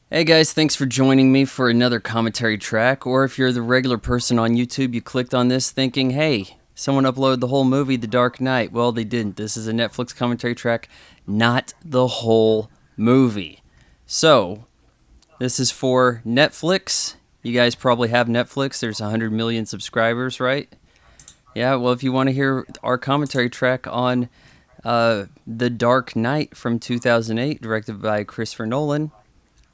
Hey guys, thanks for joining me for another commentary track. Or if you're the regular person on YouTube, you clicked on this thinking, hey, someone uploaded the whole movie, The Dark Knight. Well, they didn't. This is a Netflix commentary track, not the whole movie. So, this is for Netflix. You guys probably have Netflix. There's 100 million subscribers, right? Well, if you want to hear our commentary track on The Dark Knight from 2008, directed by Christopher Nolan,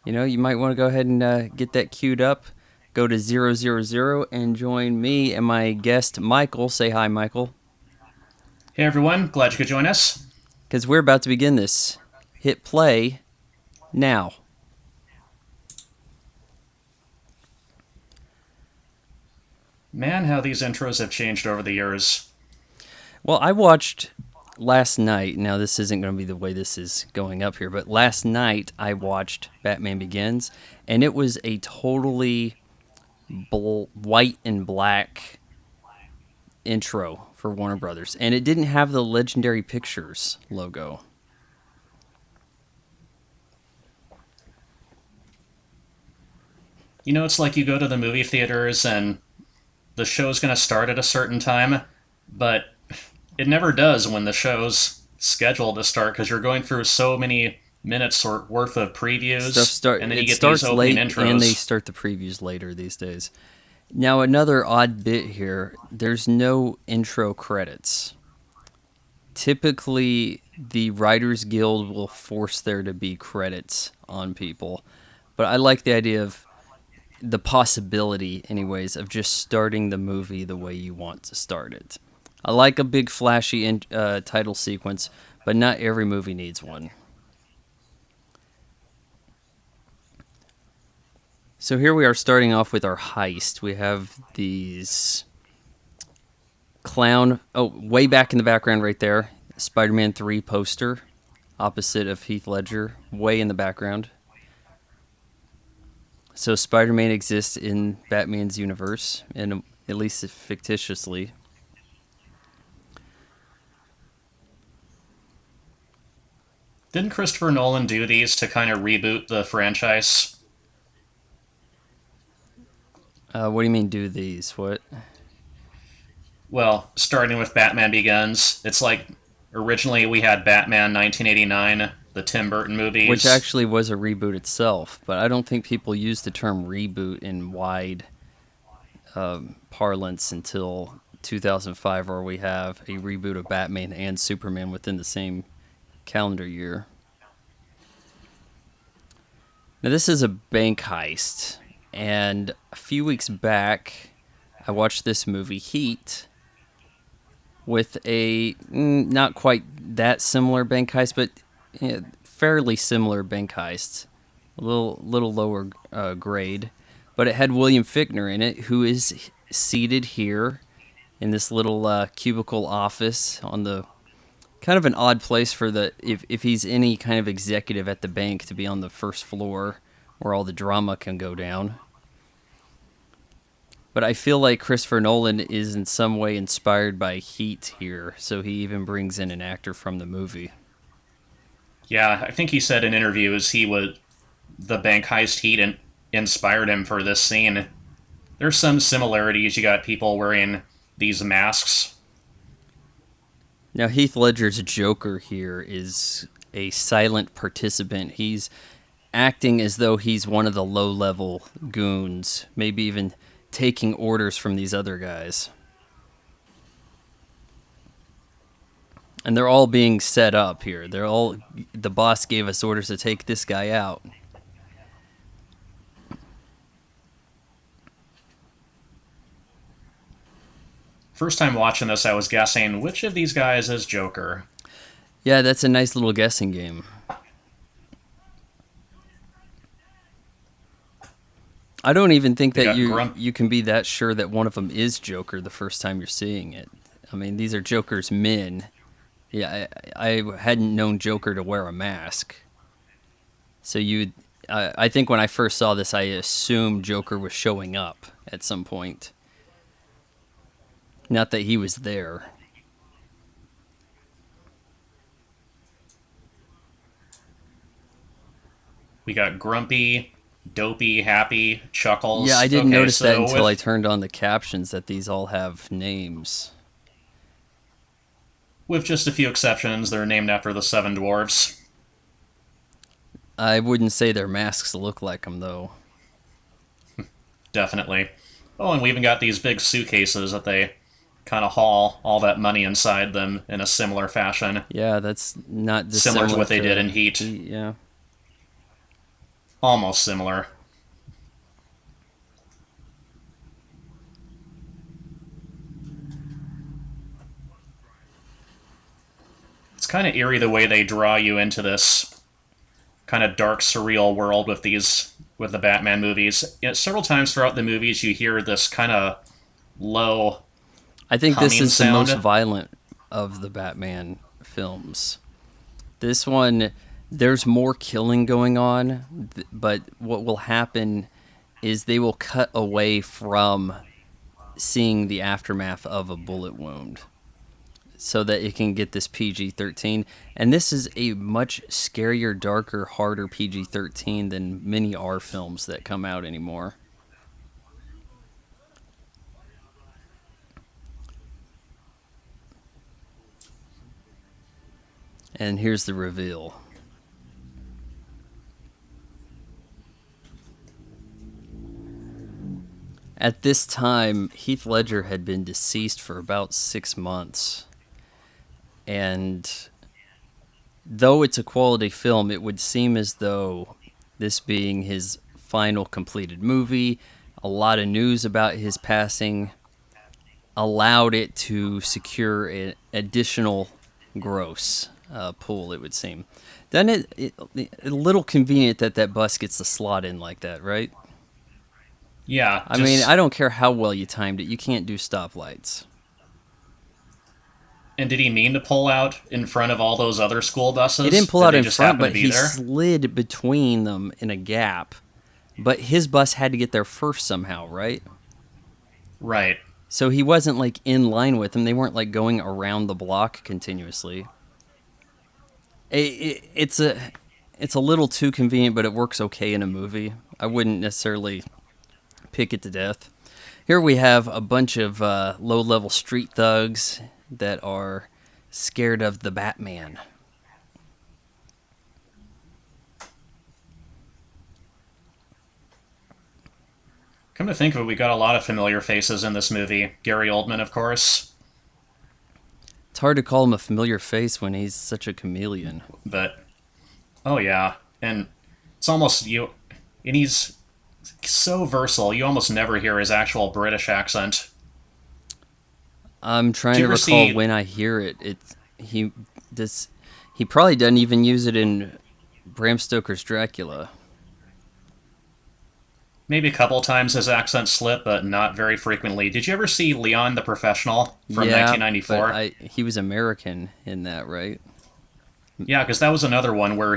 you might want to go ahead and get that queued up. Go to 000 and join me and my guest, Michael. Say hi, Michael. Hey everyone, glad you could join us. Because we're about to begin this. Hit play now. Man, how these intros have changed over the years. Well, I watched last night. Now, this isn't going to be the way this is going up here, but last night I watched Batman Begins, and it was a totally white and black intro for Warner Brothers, and it didn't have the Legendary Pictures logo. You know, it's like you go to the movie theaters and the show's going to start at a certain time, but it never does when the show's scheduled to start because you're going through so many minutes or worth of Stuff previews, start and then you it get these starts opening late and they intros. start the previews later these days. Now another odd bit here, there's no intro credits. Typically the Writers Guild will force there to be credits on people. But I like the idea of the possibility anyways of just starting the movie the way you want to start it. I like a big flashy title sequence, but not every movie needs one. So here we are starting off with our heist. We have these way back in the background right there, Spider-Man 3 poster, opposite of Heath Ledger, way in the background. So Spider-Man exists in Batman's universe, and at least fictitiously. Didn't Christopher Nolan do these to kind of reboot the franchise? What do you mean do these? What? Well, starting with Batman Begins, it's like originally we had Batman 1989, the Tim Burton Which movies. actually was a reboot itself, but I don't think people use the term reboot in wide parlance until 2005, where we have a reboot of Batman and Superman within the same calendar year. Now, this is a bank heist, and a few weeks back, I watched this movie, Heat, with a not quite that similar bank heist, but fairly similar bank heist, a little lower grade, but it had William Fichtner in it, who is seated here in this little cubicle office on the kind of an odd place for the if he's any kind of executive at the bank to be on the first floor where all the drama can go down. But I feel like Christopher Nolan is in some way inspired by Heat here, so he even brings in an actor from the movie. Yeah, I think he said in interviews he would the bank heist heat inspired him for this scene. There's some similarities. You got people wearing these masks. Now, Heath Ledger's Joker here is a silent participant. He's acting as though he's one of the low level goons, maybe even taking orders from these other guys. And they're all being set up here. The boss gave us orders to take this guy out. First time watching this, I was guessing which of these guys is Joker. Yeah, that's a nice little guessing game. I don't even think We that got you Grump. you can be that sure that one of them is Joker the first time you're seeing it. I mean, these are Joker's men. Yeah, I hadn't known Joker to wear a mask. So I think when I first saw this, I assumed Joker was showing up at some point. Not that he was there. We got Grumpy. dopey, happy Yeah, I chuckles. didn't Okay, notice that so until I turned on the captions that these all have names. with just a few exceptions, they're named after the seven dwarves. I wouldn't say their masks look like them, though. Definitely. Oh, and we even got these big suitcases that they kind of haul all that money inside them in a similar fashion, Yeah, that's not similar to dissimilar what they did to in Heat. Heat, yeah. Almost similar. It's kind of eerie the way they draw you into this kind of dark, surreal world with the Batman movies. You know, several times throughout the movies, you hear this kind of low I think this humming is the most sound. violent of the Batman films. This one, there's more killing going on, but what will happen is they will cut away from seeing the aftermath of a bullet wound so that it can get this PG-13. And this is a much scarier, darker, harder PG-13 than many R films that come out anymore. And here's the reveal. At this time, Heath Ledger had been deceased for about 6 months. And though it's a quality film, it would seem as though this being his final completed movie, a lot of news about his passing allowed it to secure an additional gross pool, it would seem. Then it a little convenient that that bus gets the slot in like that, right? Yeah, I mean, I just. don't care how well you timed it. You can't do stoplights. And did he mean to pull out in front of all those other school It didn't buses? pull Did out they in just front, happen to but be he there? slid between them in a gap. But his bus had to get there first somehow, right? Right. So he wasn't like in line with them. They weren't like going around the block continuously. It's a little too convenient, but it works okay in a movie. I wouldn't necessarily pick it to death. Here we have a bunch of low-level street thugs that are scared of the Batman. Come to think of it, we got a lot of familiar faces in this movie. Gary Oldman, of course, It's hard to call him a familiar face when he's such a chameleon. but oh yeah, and it's almost you, and he's so versatile. You almost never hear his actual British accent. I'm Did trying you to ever recall see when I hear it. He this he probably doesn't even use it in Bram Stoker's Dracula. maybe a couple times his accent slip, but not very frequently? Did you ever see Leon the Professional from Yeah, but 1994? he was American in that, right? Yeah, because that was another one where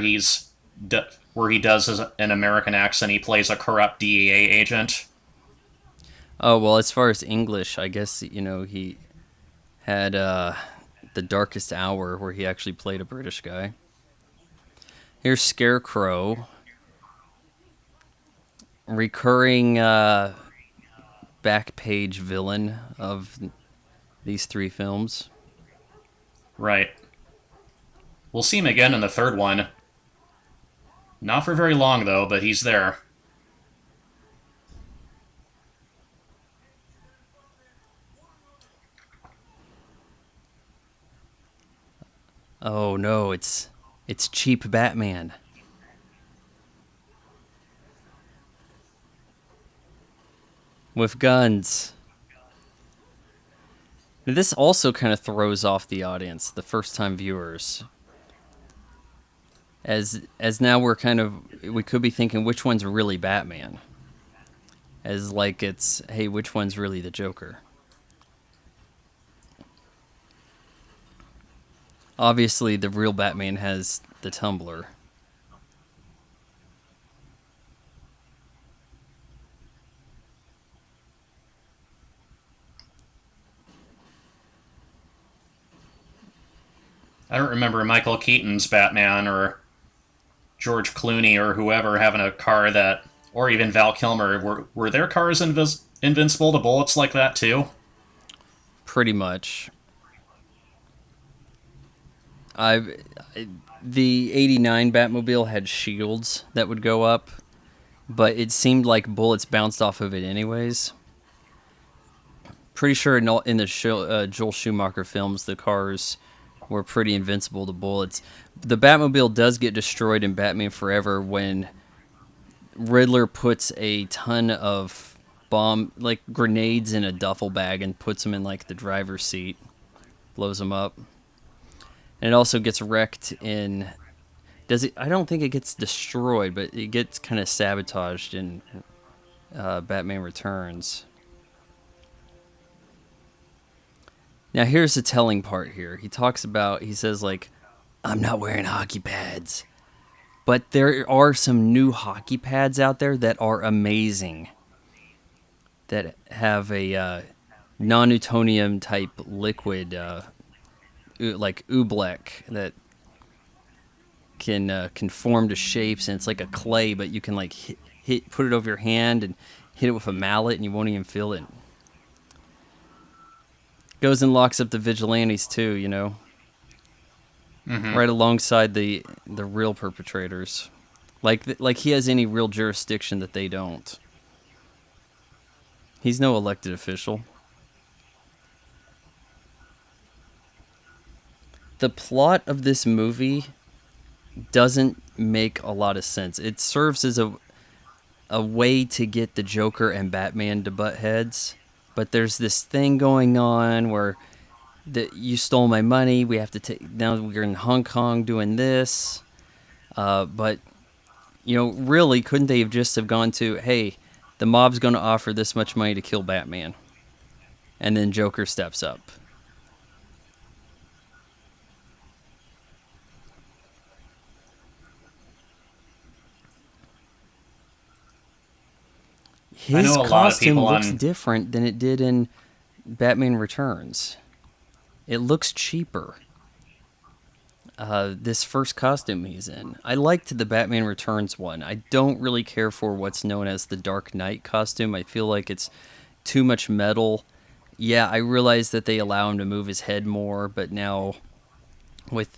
where he does an American accent. He plays a corrupt DEA agent. Oh well, as far as English, I guess he had the Darkest Hour where he actually played a British guy. Here's Scarecrow, recurring back page villain of these three films. Right. We'll see him again in the third one. Not for very long, though, but he's there. Oh no, it's cheap Batman with guns. This also kind of throws off the audience, the first time viewers. As now we could be thinking which one's really Batman. As like it's hey, which one's really the Joker? Obviously the real Batman has the tumbler. I don't remember Michael Keaton's Batman or George Clooney or whoever having a car that or even Val Kilmer, were their cars invincible to bullets like that too? Pretty much. I the '89 Batmobile had shields that would go up, but it seemed like bullets bounced off of it anyways. Pretty sure in the Joel Schumacher films, the cars were pretty invincible to bullets. The Batmobile does get destroyed in Batman Forever when Riddler puts a ton of like grenades in a duffel bag and puts them in like the driver's seat, blows them up. And it also gets wrecked in. Does it? I don't think it gets destroyed, but it gets kind of sabotaged in Batman Returns. Now here's the telling part here. He says like, I'm not wearing hockey pads. But there are some new hockey pads out there that are amazing. That have a non-Newtonium type liquid, like oobleck, that can conform to shapes, and it's like a clay, but you can like put it over your hand and hit it with a mallet, and you won't even feel it. Goes and locks up the vigilantes too, you know, right alongside the real perpetrators, like he has any real jurisdiction that they don't. He's no elected official. The plot of this movie doesn't make a lot of sense. It serves as a way to get the Joker and Batman to butt heads, but there's this thing going on where you stole my money. We have to take now. We're in Hong Kong doing this, but you know, really, couldn't they have just have gone to, hey, the mob's going to offer this much money to kill Batman, and then Joker steps up. I His know a lot of costume people looks on. different than it did in Batman Returns. It looks cheaper. This first costume he's in. I liked the Batman Returns one. I don't really care for what's known as the Dark Knight costume. I feel like it's too much metal. Yeah, I realize that they allow him to move his head more, but now with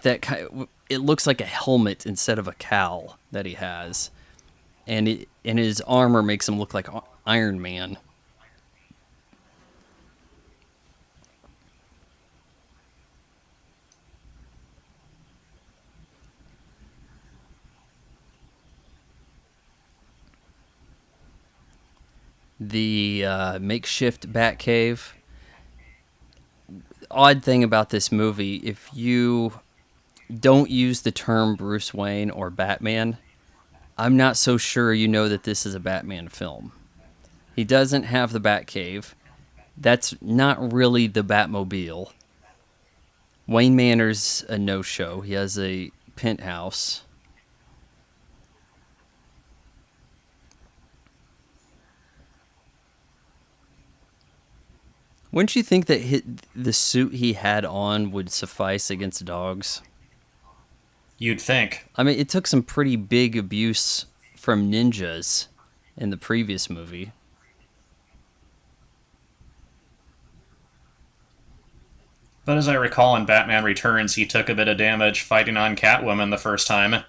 that kind, it looks like a helmet instead of a cowl that he has, and his armor makes him look like Iron Man. The makeshift Batcave. Odd thing about this movie, if you don't use the term Bruce Wayne or Batman, I'm not so sure you know that this is a Batman film. He doesn't have the Batcave. That's not really the Batmobile. Wayne Manor's a no-show. He has a penthouse. Wouldn't you think that the suit he had on would suffice against dogs? You'd think. I mean, it took some pretty big abuse from ninjas in the previous movie. But as I recall in Batman Returns, he took a bit of damage fighting on Catwoman the first time.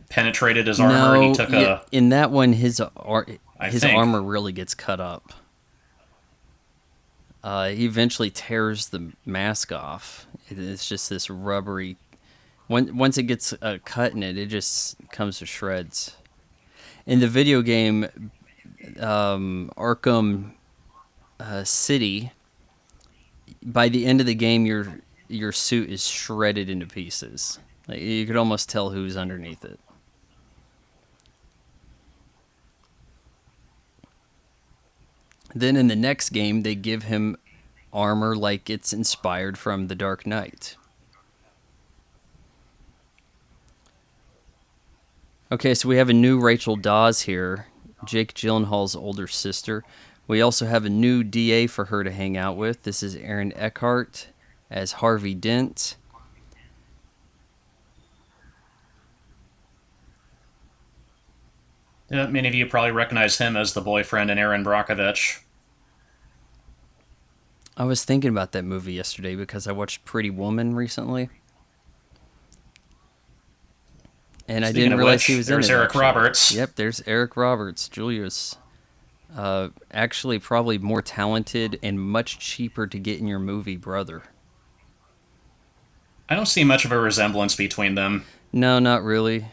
Penetrated his armor. He No, took yeah, in that one, his I his think. armor really gets cut up. He eventually tears the mask off. It's just this rubbery. Once it gets cut in it, it just comes to shreds. In the video game, Arkham City, by the end of the game, your suit is shredded into pieces. Like, you could almost tell who's underneath it. Then in the next game, they give him armor like it's inspired from The Dark Knight. Okay, so we have a new Rachel Dawes here, Jake Gyllenhaal's older sister. We also have a new DA for her to hang out with. This is Aaron Eckhart as Harvey Dent. Many of you probably recognize him as the boyfriend in Aaron Brockovich. I was thinking about that movie yesterday because I watched Pretty Woman recently, and I Speaking didn't of realize he which, was in there's it, Eric actually. Roberts. Yep, there's Eric Roberts, Julius. Actually, probably more talented and much cheaper to get in your movie, brother. I don't see much of a resemblance between them. No, not really.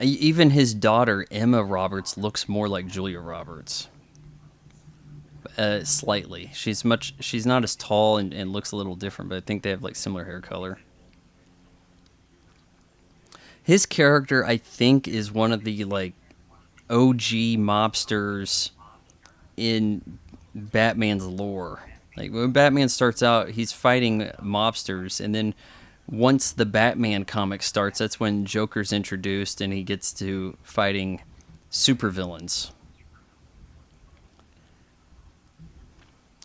Even his daughter, Emma Roberts, looks more like Julia Roberts. Slightly. She's not as tall and looks a little different, but I think they have like similar hair color. His character, I think, is one of the like OG mobsters in Batman's lore. Like when Batman starts out, he's fighting mobsters, and then once the Batman comic starts, that's when Joker's introduced, and he gets to fighting supervillains.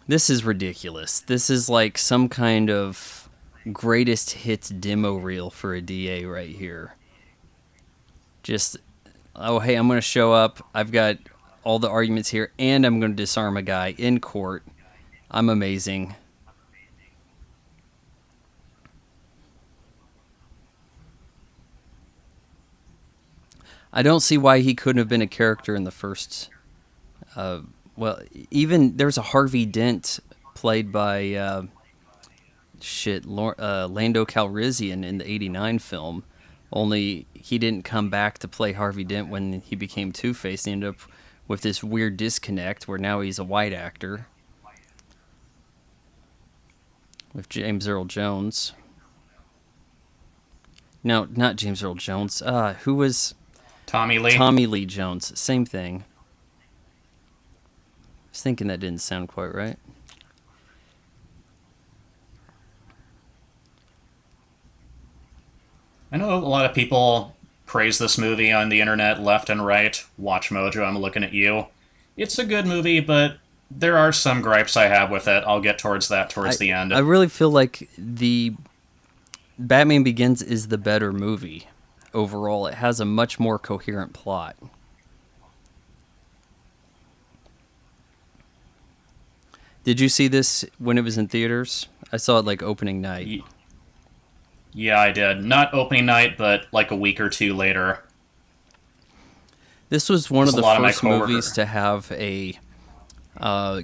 This is ridiculous. This is like some kind of greatest hits demo reel for a DA right here. Just, oh, hey, I'm going to show up. I've got all the arguments here, and I'm going to disarm a guy in court. I'm amazing. I don't see why he couldn't have been a character in the first. Well, even there's a Harvey Dent played by Lando Calrissian in the '89 film. Only he didn't come back to play Harvey Dent when he became Two-Face. He ended up with this weird disconnect where now he's a white actor with James Earl Jones. No, not James Earl Jones. Who was Tommy Lee. Tommy Lee Jones? Same thing. I was thinking that didn't sound quite right. I know a lot of people praise this movie on the internet left and right. Watch Mojo, I'm looking at you. It's a good movie, but there are some gripes I have with it. I'll get towards that towards the end. I really feel like the Batman Begins is the better movie overall. It has a much more coherent plot. Did you see this when it was in theaters? I saw it like opening night. Yeah, I did. Not opening night, but like a week or two later. This was one of A the lot of my first movies to have a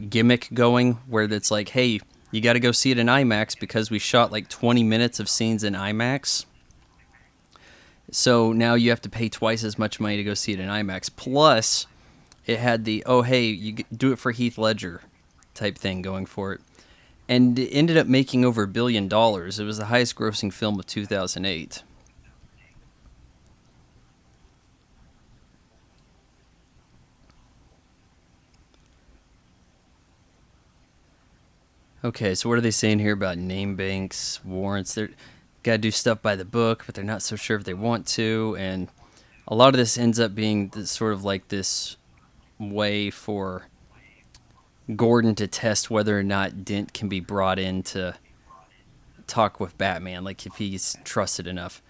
gimmick going where it's like, hey, you got to go see it in IMAX because we shot like 20 minutes of scenes in IMAX. So now you have to pay twice as much money to go see it in IMAX. Plus, it had the, oh, hey, you do it for Heath Ledger type thing going for it. And it ended up making over $1 billion. It was the highest grossing film of 2008. Okay, so what are they saying here about name banks, warrants? They're got to do stuff by the book, but they're not so sure if they want to. And a lot of this ends up being sort of like this way for Gordon to test whether or not Dent can be brought in to talk with Batman, like if he's trusted enough.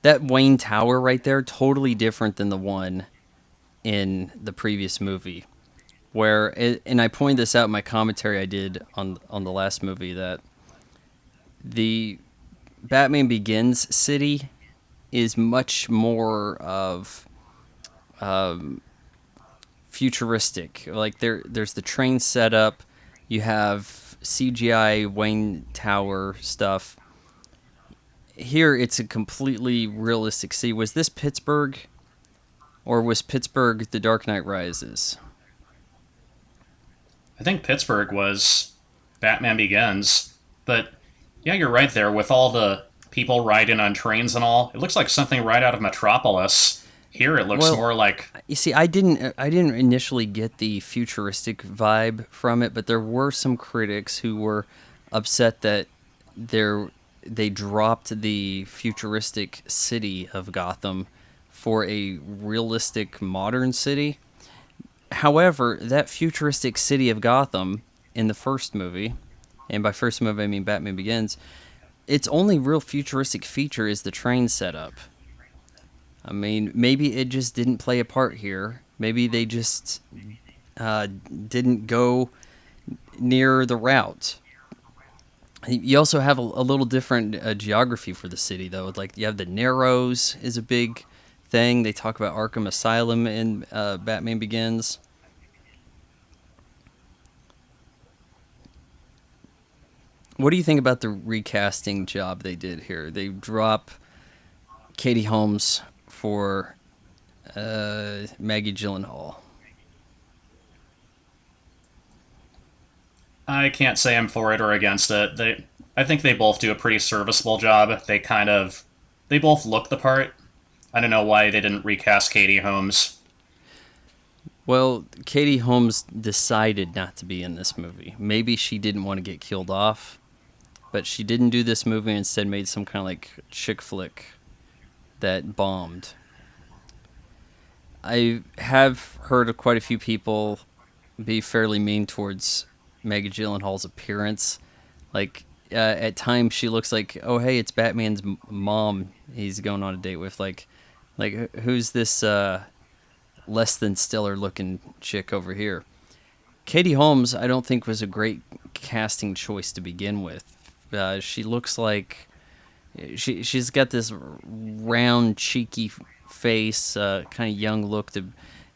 That Wayne Tower right there, totally different than the one in the previous movie. And I pointed this out in my commentary I did on the last movie, that the Batman Begins city is much more of futuristic. Like there's the train setup, you have CGI Wayne Tower stuff. Here it's a completely realistic city. Was this Pittsburgh, or was Pittsburgh The Dark Knight Rises? I think Pittsburgh was Batman Begins, but yeah, you're right there with all the people riding on trains and all. It looks like something right out of Metropolis. Here it looks more like, you see, I didn't initially get the futuristic vibe from it, but there were some critics who were upset that they dropped the futuristic city of Gotham for a realistic modern city. However, that futuristic city of Gotham in the first movie, and by first movie I mean Batman Begins, its only real futuristic feature is the train setup. I mean, maybe it just didn't play a part here. Maybe they just didn't go near the route. You also have a little different geography for the city, though. Like, you have the Narrows is a big thing. They talk about Arkham Asylum in Batman Begins. What do you think about the recasting job they did here? They drop Katie Holmes for Maggie Gyllenhaal. I can't say I'm for it or against it. I think they both do a pretty serviceable job. They both look the part. I don't know why they didn't recast Katie Holmes. Well, Katie Holmes decided not to be in this movie. Maybe she didn't want to get killed off, but she didn't do this movie and instead made some kind of like chick flick that bombed. I have heard of quite a few people be fairly mean towards Maggie Gyllenhaal's appearance. Like, at times she looks like, oh hey, it's Batman's mom he's going on a date with. Like who's this less than stellar looking chick over here? Katie Holmes, I don't think was a great casting choice to begin with. She looks like she's got this round, cheeky face, kind of young look,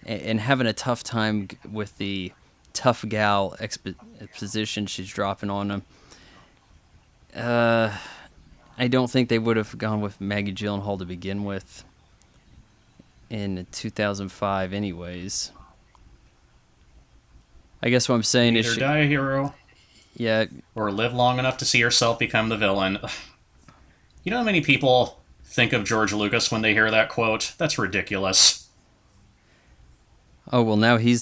and having a tough time with the tough gal exposition she's dropping on him. I don't think they would have gone with Maggie Gyllenhaal to begin with in 2005, anyways. I guess what I'm saying is, Either die a hero yeah, or live long enough to see yourself become the villain. You know how many people think of George Lucas when they hear that quote? That's ridiculous. oh well, now he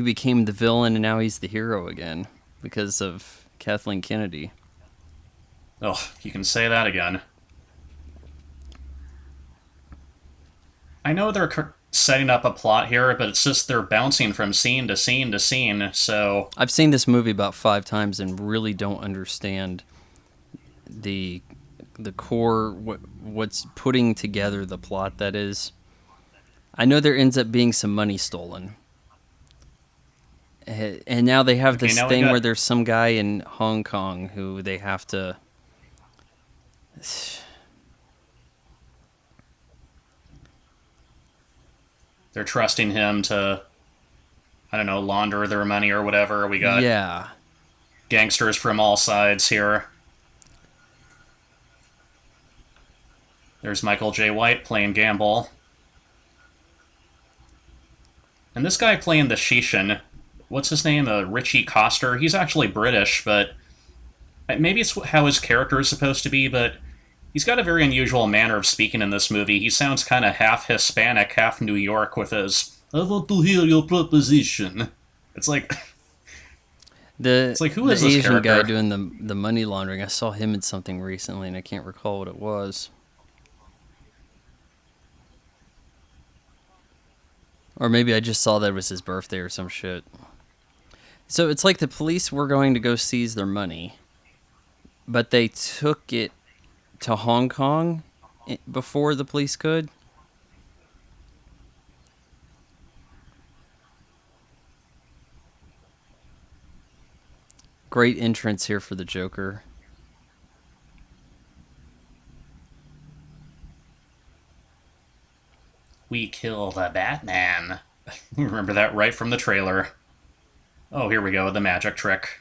became the villain and now he's the hero again because of Kathleen Kennedy. Oh, you can say that again. I know they're setting up a plot here, but it's just they're bouncing from scene to scene to scene, so I've seen this movie about 5 times and really don't understand the core what's putting together the plot that is. I know there ends up being some money stolen. And now they have okay, this now I thing where got there's some guy in Hong Kong who they have to. they're trusting him to, I don't know, launder their money or whatever. We got Yeah. gangsters from all sides here. There's Michael J. White playing Gamble. And this guy playing the Shishin, what's his name? Richie Coster. He's actually British, but maybe it's how his character is supposed to be, but he's got a very unusual manner of speaking in this movie. He sounds kind of half Hispanic, half New York with his, I want to hear your proposition. It's like, The it's like who the is this Asian guy character? doing the money laundering, I saw him in something recently and I can't recall what it was. Or maybe I just saw that it was his birthday or some shit. So it's like the police were going to go seize their money, but they took it to Hong Kong before the police could. Great entrance here for the Joker. We kill the Batman. Remember that right from the trailer. Oh, here we go, the magic trick.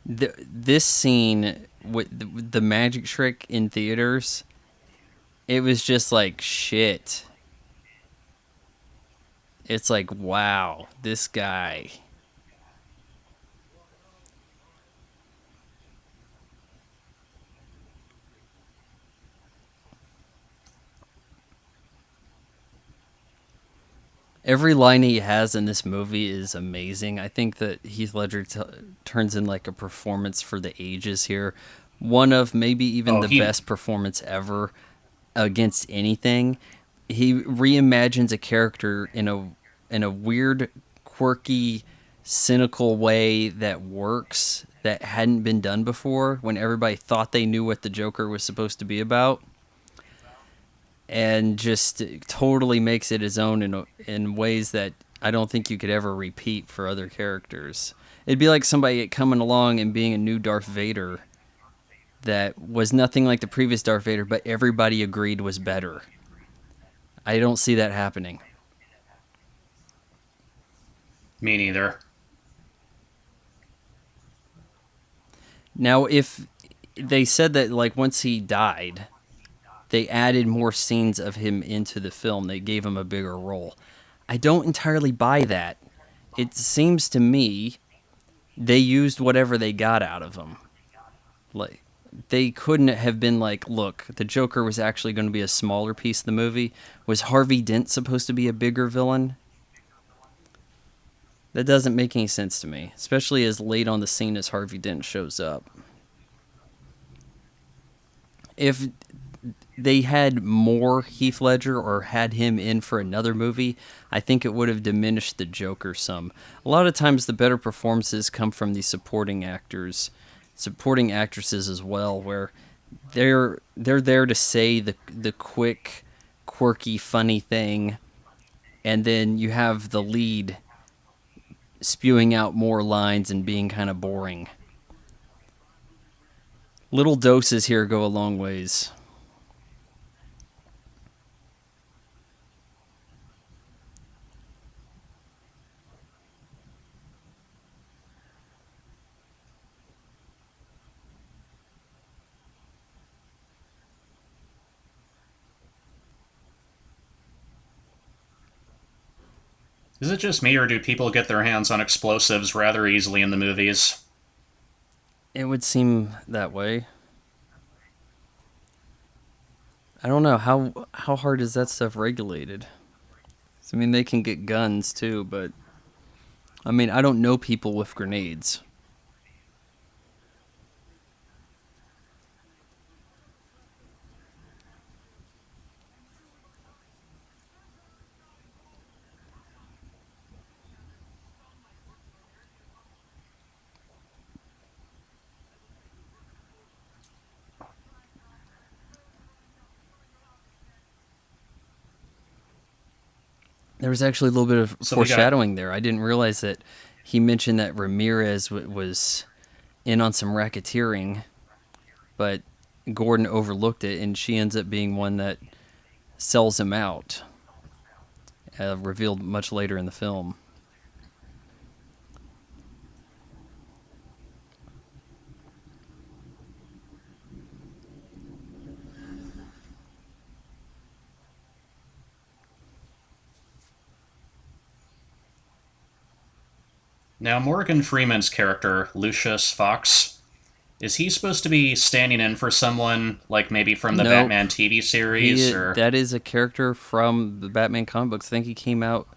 This scene with the magic trick in theaters, it was just like shit. It's like, wow, this guy. Every line he has in this movie is amazing. I think that Heath Ledger turns in like a performance for the ages here. One of maybe even Oh, the he best performance ever against anything. He reimagines a character in a weird, quirky, cynical way that works. that hadn't been done before when everybody thought they knew what the Joker was supposed to be about, and just totally makes it his own in ways that I don't think you could ever repeat for other characters. It'd be like somebody coming along and being a new Darth Vader that was nothing like the previous Darth Vader, but everybody agreed was better. I don't see that happening. Me neither. Now, if they said that, like, once he died, they added more scenes of him into the film, they gave him a bigger role. I don't entirely buy that. It seems to me they used whatever they got out of him. Like, they couldn't have been like, look, the Joker was actually going to be a smaller piece of the movie. Was Harvey Dent supposed to be a bigger villain? That doesn't make any sense to me, especially as late on the scene as Harvey Dent shows up. If they had more Heath Ledger or had him in for another movie, I think it would have diminished the Joker some. A lot of times the better performances come from the supporting actors, supporting actresses as well, where they're there to say the quick, quirky, funny thing, and then you have the lead spewing out more lines and being kind of boring. Little doses here go a long ways. Is it just me, or do people get their hands on explosives rather easily in the movies? It would seem that way. I don't know how hard is that stuff regulated. I mean, they can get guns too, but I mean, I don't know people with grenades. There was actually a little bit of foreshadowing there. I didn't realize that he mentioned that Ramirez was in on some racketeering, but Gordon overlooked it, and she ends up being one that sells him out, revealed much later in the film. Now, Morgan Freeman's character, Lucius Fox, is he supposed to be standing in for someone, like maybe from the Batman TV series? That is a character from the Batman comic books. I think he came out,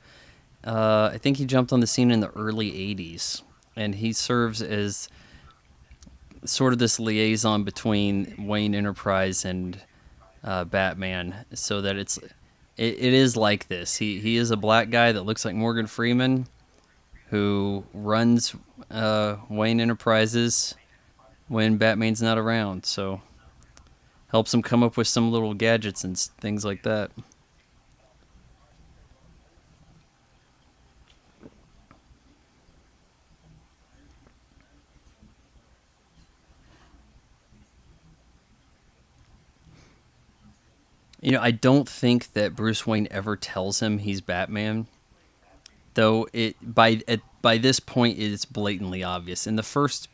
I think he jumped on the scene in the early 80s, and he serves as sort of this liaison between Wayne Enterprise and Batman, so that it is like this. He is a black guy that looks like Morgan Freeman, who runs Wayne Enterprises when Batman's not around, so helps him come up with some little gadgets and things like that. You know, I don't think that Bruce Wayne ever tells him he's Batman, though by this point it's blatantly obvious. In the first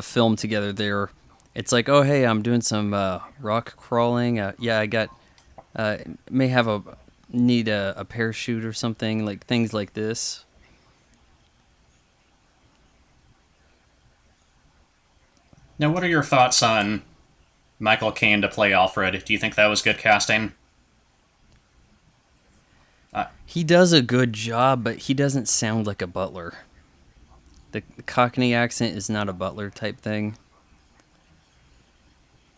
film together, it's like, oh hey, I'm doing some rock crawling. Yeah, I got may have need a parachute or something, like things like this. Now, what are your thoughts on Michael Caine to play Alfred? Do you think that was good casting? He does a good job, but he doesn't sound like a butler. The Cockney accent is not a butler type thing.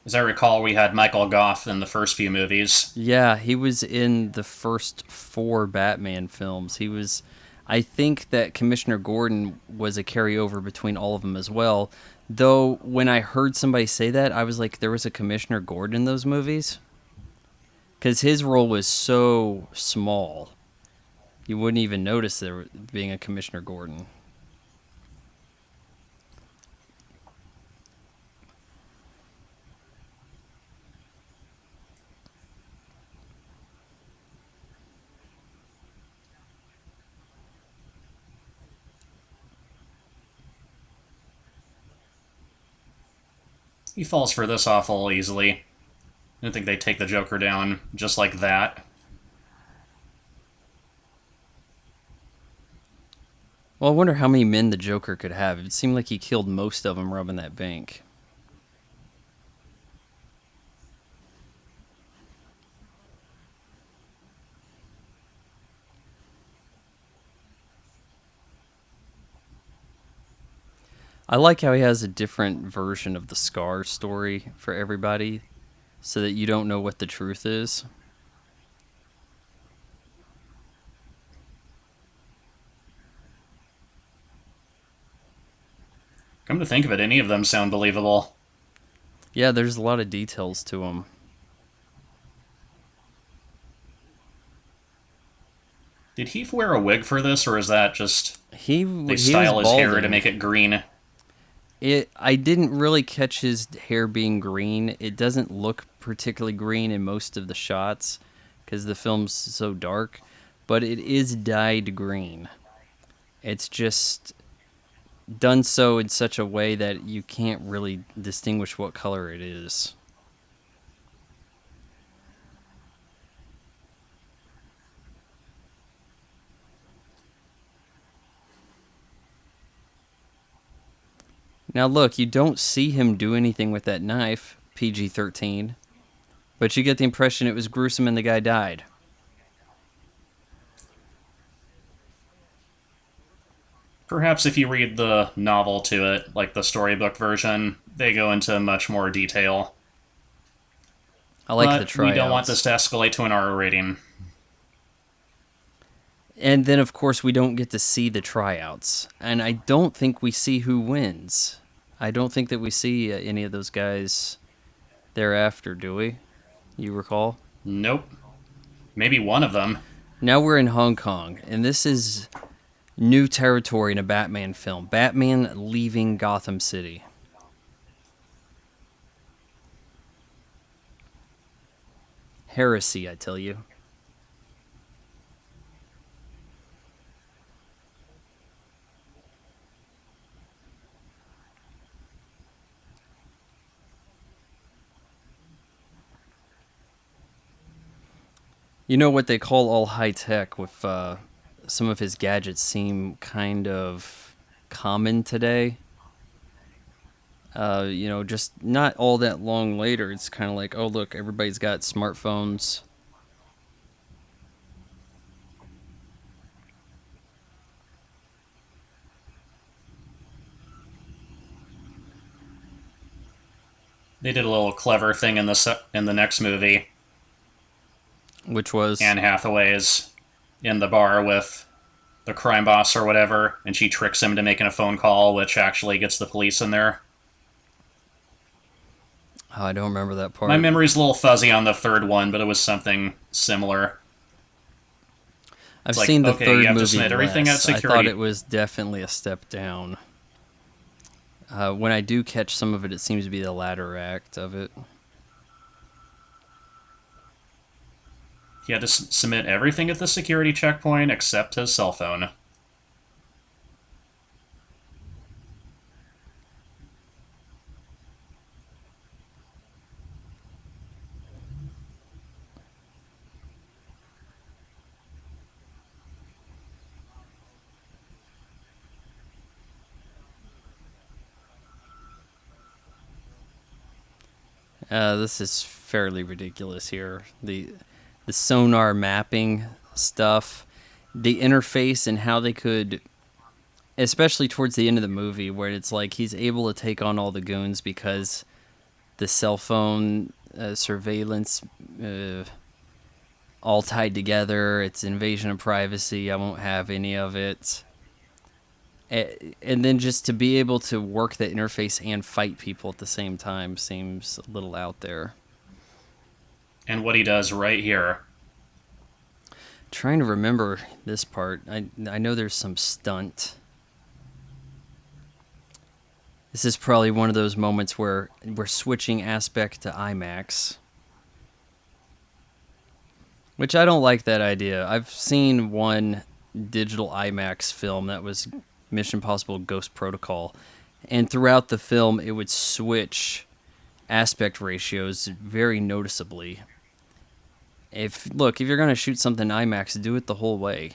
As I recall, we had Michael Gough in the first few movies. Yeah, he was in the first 4 Batman films. He was, I think that Commissioner Gordon was a carryover between all of them as well. Though when I heard somebody say that, I was like, there was a Commissioner Gordon in those movies? Because his role was so small. You wouldn't even notice there being a Commissioner Gordon. He falls for this awful easily. I don't think they take the Joker down just like that. Well, I wonder how many men the Joker could have. It seemed like he killed most of them robbing that bank. I like how he has a different version of the Scar story for everybody so that you don't know what the truth is. Come to think of it, any of them sound believable. Yeah, there's a lot of details to them. Did Heath wear a wig for this, or is that just He they he was style his hair to balding. make it green? I didn't really catch his hair being green. It doesn't look particularly green in most of the shots because the film's so dark, but it is dyed green. It's just done so in such a way that you can't really distinguish what color it is. Now look, you don't see him do anything with that knife, PG-13, but you get the impression it was gruesome and the guy died. Perhaps if you read the novel to it, like the storybook version, they go into much more detail. I like the But we don't want this tryouts. to escalate to an R rating. And then, of course, we don't get to see the tryouts. And I don't think we see who wins. I don't think that we see any of those guys thereafter, do we? You recall? Nope. Maybe one of them. Now we're in Hong Kong, and this is new territory in a Batman film. Batman leaving Gotham City. Heresy, I tell you. You know what they call all high tech with some of his gadgets seem kind of common today. Just not all that long later, it's kind of like, oh, look, everybody's got smartphones. They did a little clever thing in the next movie. Which was, Anne Hathaway's in the bar with the crime boss or whatever, and she tricks him into making a phone call, which actually gets the police in there. oh, I don't remember that My part. memory's a little fuzzy on the third one, but it was something similar. I've It's like, seen the okay, you third have to movie submit everything at less. I thought security. it was definitely a step down. When I do catch some of it, it seems to be the latter act of it. He had to submit everything at the security checkpoint except his cell phone. This is fairly ridiculous here. The sonar mapping stuff, the interface, and how they could, especially towards the end of the movie, where it's like he's able to take on all the goons because the cell phone surveillance all tied together. It's invasion of privacy. I won't have any of it. And then just to be able to work the interface and fight people at the same time seems a little out there. And what he does right here. Trying to remember this part. I know there's some stunt. This is probably one of those moments where we're switching aspect to IMAX. Which I don't like that idea. I've seen one digital IMAX film that was Mission Impossible Ghost Protocol. And throughout the film, it would switch aspect ratios very noticeably. If you're going to shoot something IMAX, do it the whole way.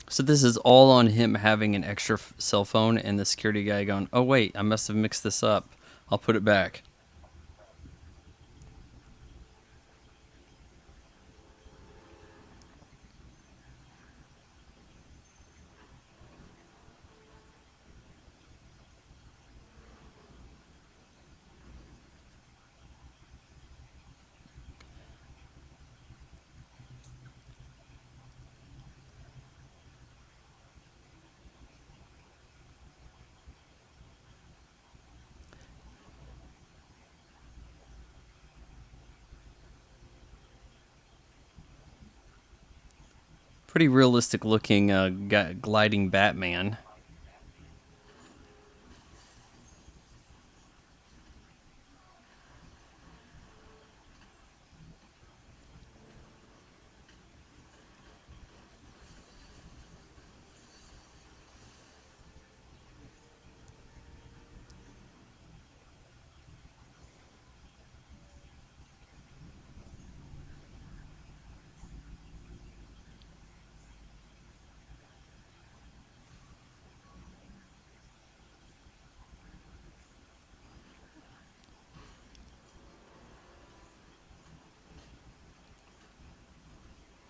So this is all on him having an extra cell phone and the security guy going, "Oh wait, I must have mixed this up. I'll put it back." Pretty realistic looking gliding Batman.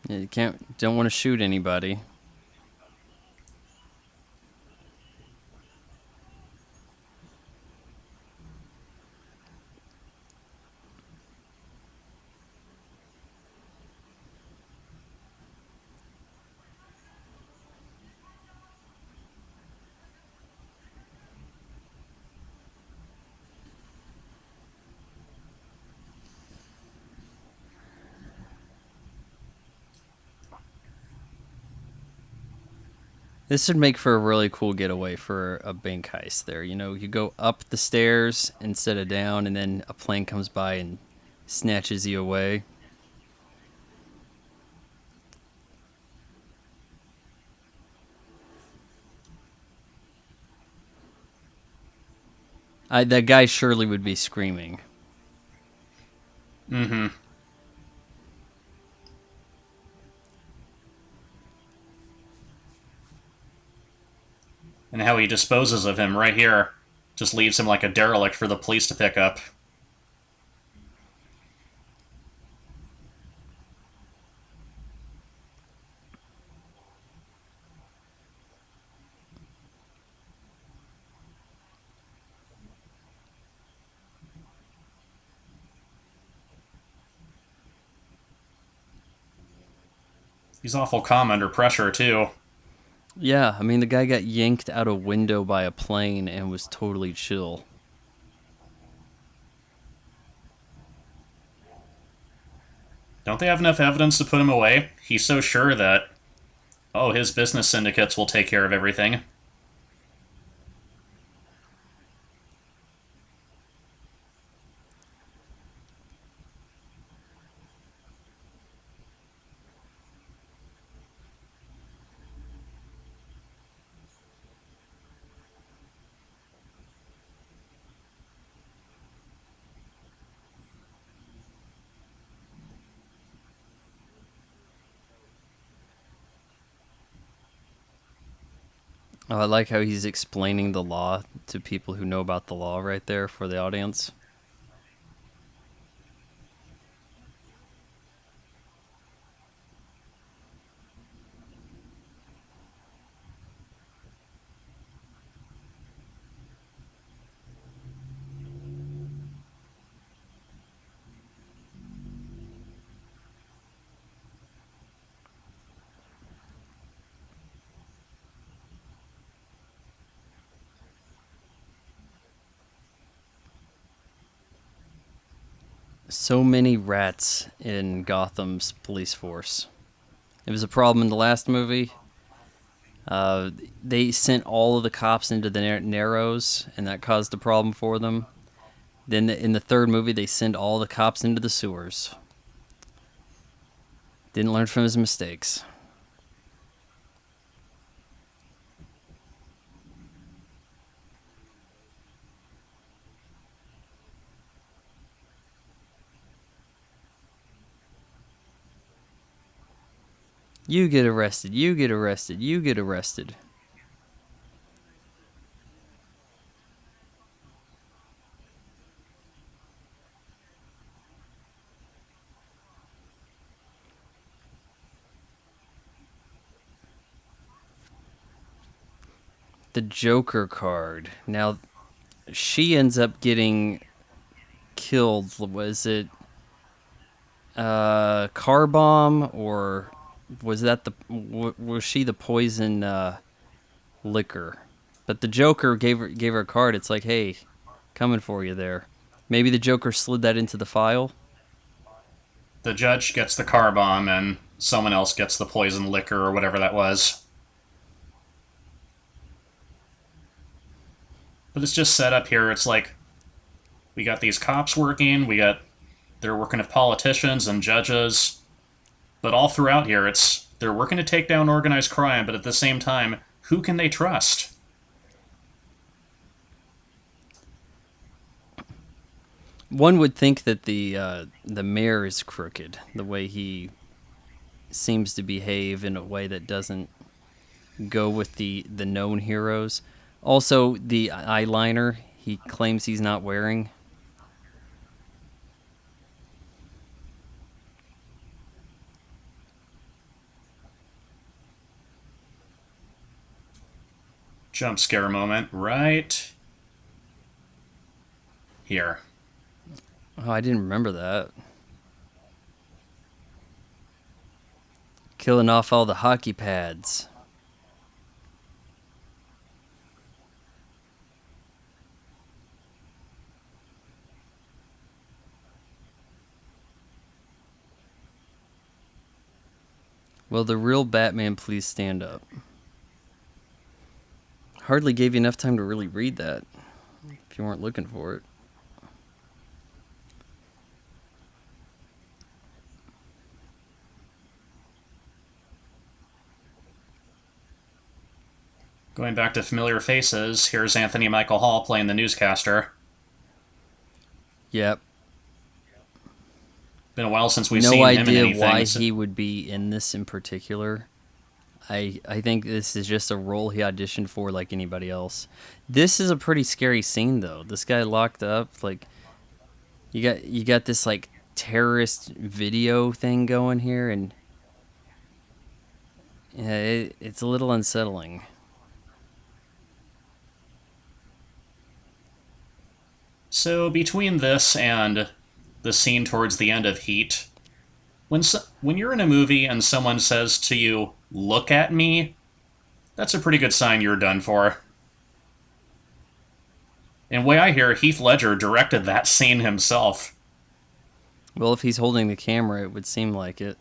You don't want to shoot anybody. This would make for a really cool getaway for a bank heist there. You go up the stairs instead of down, and then a plane comes by and snatches you away. That guy surely would be screaming. Mm-hmm. And how he disposes of him right here. Just leaves him like a derelict for the police to pick up. He's awful calm under pressure, too. Yeah, I mean, the guy got yanked out a window by a plane and was totally chill. Don't they have enough evidence to put him away? He's so sure that, oh, his business syndicates will take care of everything. Oh, I like how he's explaining the law to people who know about the law right there for the audience. So many rats in Gotham's police force. It was a problem in the last movie. They sent all of the cops into the Narrows, and that caused a problem for them. Then in the third movie, they send all the cops into the sewers. Didn't learn from his mistakes. You get arrested, you get arrested, you get arrested. The Joker card. Now, she ends up getting killed. Was it car bomb, or was that was she the poison liquor? But the Joker gave her a card. It's like, hey, coming for you there. Maybe the Joker slid that into the file. The judge gets the car bomb, and someone else gets the poison liquor or whatever that was. But it's just set up here. It's like we got these cops working, they're working with politicians and judges, but all throughout here, they're working to take down organized crime, but at the same time, who can they trust? One would think that the mayor is crooked, the way he seems to behave in a way that doesn't go with the known heroes. Also, the eyeliner he claims he's not wearing. Jump scare moment right here. Oh, I didn't remember that. Killing off all the hockey pads. Will the real Batman please stand up? Hardly gave you enough time to really read that if you weren't looking for it. Going back to familiar faces, here's Anthony Michael Hall playing the newscaster. Yep. Been a while since we've No seen him in idea anything. why he would be in this in particular. I think this is just a role he auditioned for like anybody else. This is a pretty scary scene though. This guy locked up, like you got this like terrorist video thing going here, and yeah, it's a little unsettling. So between this and the scene towards the end of Heat, when you're in a movie and someone says to you, "Look at me," that's a pretty good sign you're done for. And way I hear, Heath Ledger directed that scene himself. Well, if he's holding the camera, it would seem like it.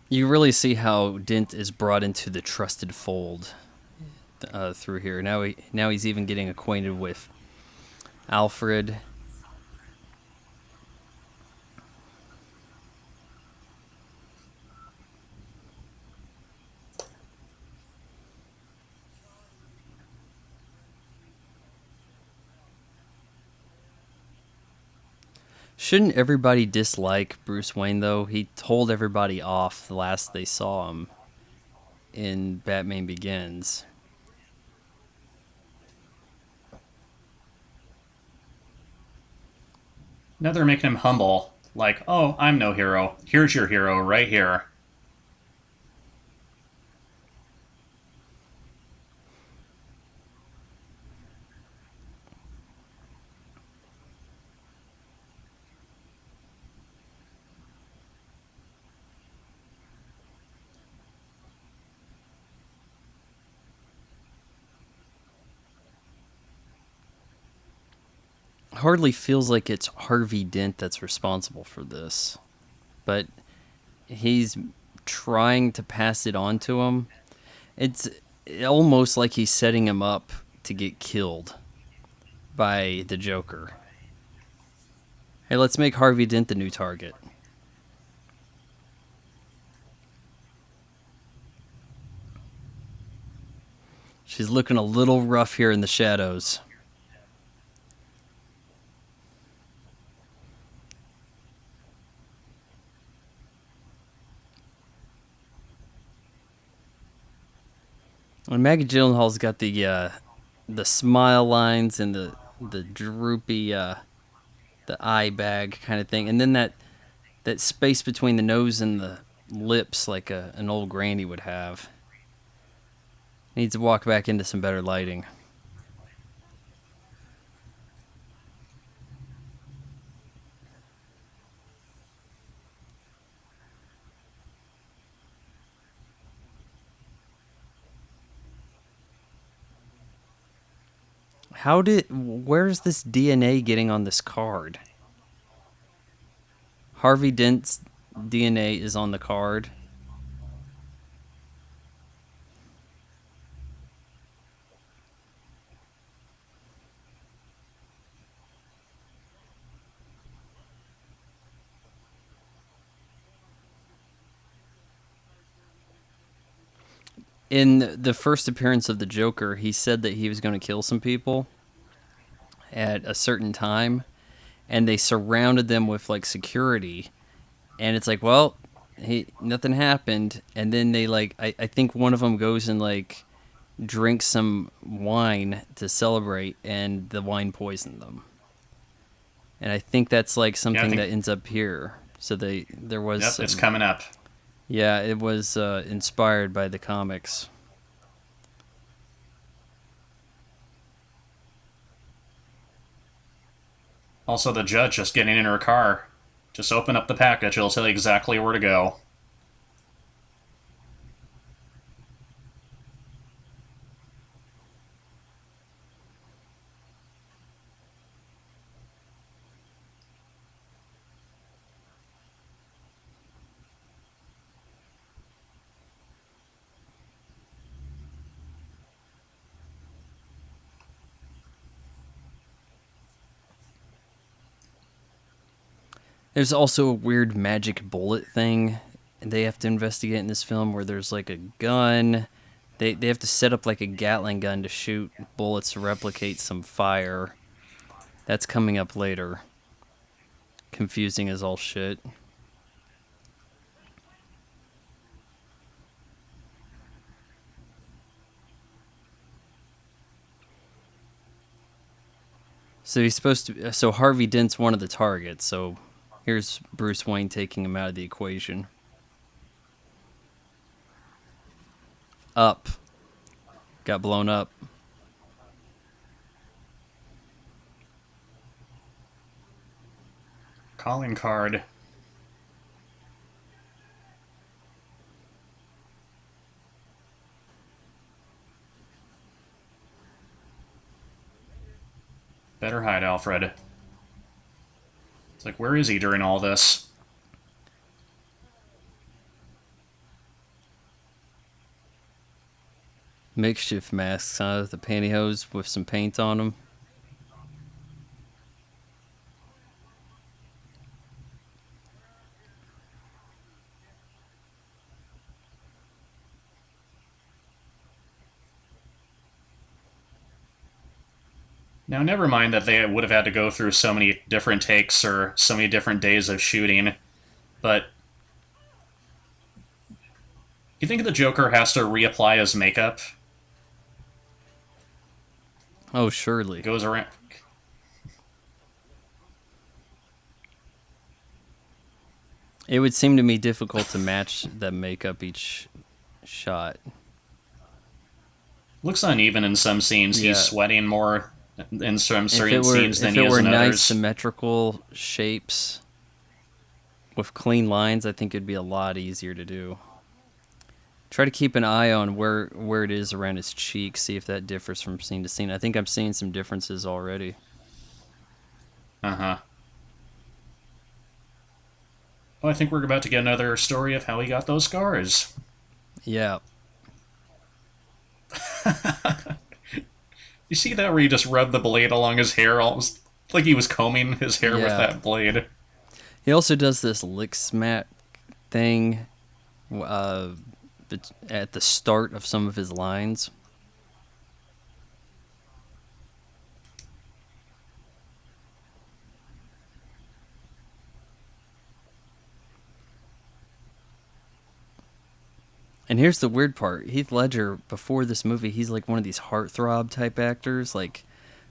You really see how Dent is brought into the trusted fold through here. Now he's even getting acquainted with Alfred. Shouldn't everybody dislike Bruce Wayne, though? He told everybody off the last they saw him in Batman Begins. Now they're making him humble. Like, oh, I'm no hero. Here's your hero right here. Hardly feels like it's Harvey Dent that's responsible for this, but he's trying to pass it on to him. It's almost like he's setting him up to get killed by the Joker. Hey, let's make Harvey Dent the new target. She's looking a little rough here in the shadows. And Maggie Gyllenhaal's got the smile lines and the droopy the eye bag kind of thing, and then that space between the nose and the lips, like an old granny would have. Needs to walk back into some better lighting. Where's this DNA getting on this card? Harvey Dent's DNA is on the card. In the first appearance of the Joker, he said that he was going to kill some people at a certain time, and they surrounded them with like security. And it's like, well, nothing happened. And then they like, I think one of them goes and like drinks some wine to celebrate, and the wine poisoned them. And I think that's like Yeah, I something think. that ends up here. So there was Yep, it's some, coming up. yeah, it was inspired by the comics. Also, the judge just getting in her car. Just open up the package, it'll tell you exactly where to go. There's also a weird magic bullet thing they have to investigate in this film, where there's like a gun. They have to set up like a Gatling gun to shoot bullets to replicate some fire. That's coming up later. Confusing as all shit. So he's supposed to. So Harvey Dent's one of the targets. So here's Bruce Wayne taking him out of the equation. Up. Got blown up. Calling card. Better hide, Alfred. It's like, where is he during all this? Makeshift masks, huh? The pantyhose with some paint on them. Now, never mind that they would have had to go through so many different takes or so many different days of shooting, but you think the Joker has to reapply his makeup? Oh, surely. Goes around. It would seem to me difficult to match the makeup each shot. Looks uneven in some scenes. He's Yeah. sweating more in some If certain it were scenes than if he it is were in nice others. symmetrical shapes with clean lines, I think it'd be a lot easier to do. Try to keep an eye on where it is around his cheek, see if that differs from scene to scene. I think I'm seeing some differences already. Uh huh. Oh, I think we're about to get another story of how he got those scars. Yeah. You see that where he just rubbed the blade along his hair, almost like he was combing his hair with Yeah. that blade. He also does this lick smack thing uh, at the start of some of his lines. And here's the weird part. Heath Ledger, before this movie, he's like one of these heartthrob type actors. Like,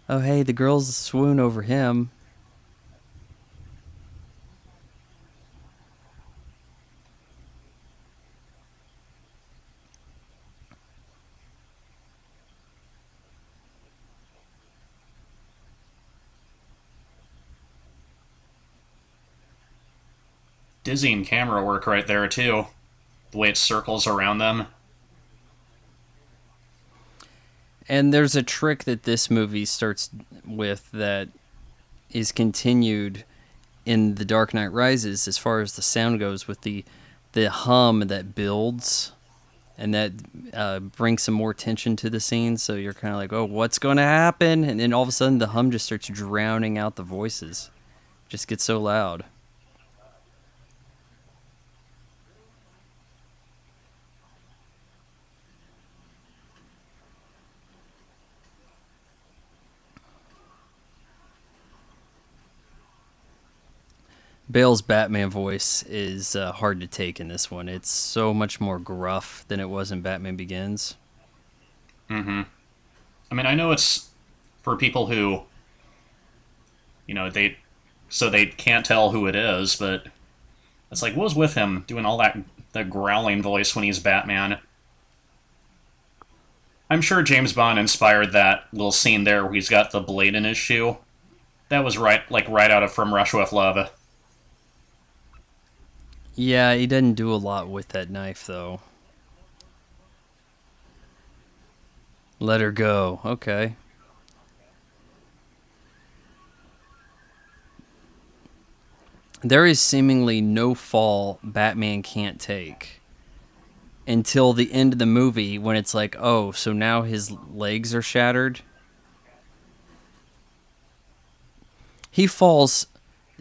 oh, hey, the girls swoon over him. Dizzying camera work right there, too. The way it circles around them. And there's a trick that this movie starts with that is continued in The Dark Knight Rises as far as the sound goes, with the hum that builds and that brings some more tension to the scene. So you're kind of like, oh, what's going to happen? And then all of a sudden the hum just starts drowning out the voices. Just gets so loud. Bale's Batman voice is hard to take in this one. It's so much more gruff than it was in Batman Begins. Mm hmm. I mean, I know it's for people who, they can't tell who it is, but it's like, what was with him doing all that growling voice when he's Batman? I'm sure James Bond inspired that little scene there where he's got the blade in his shoe. That was right out of From Russia with Love. Yeah, he doesn't do a lot with that knife, though. Let her go. Okay. There is seemingly no fall Batman can't take until the end of the movie when it's like, oh, so now his legs are shattered. He falls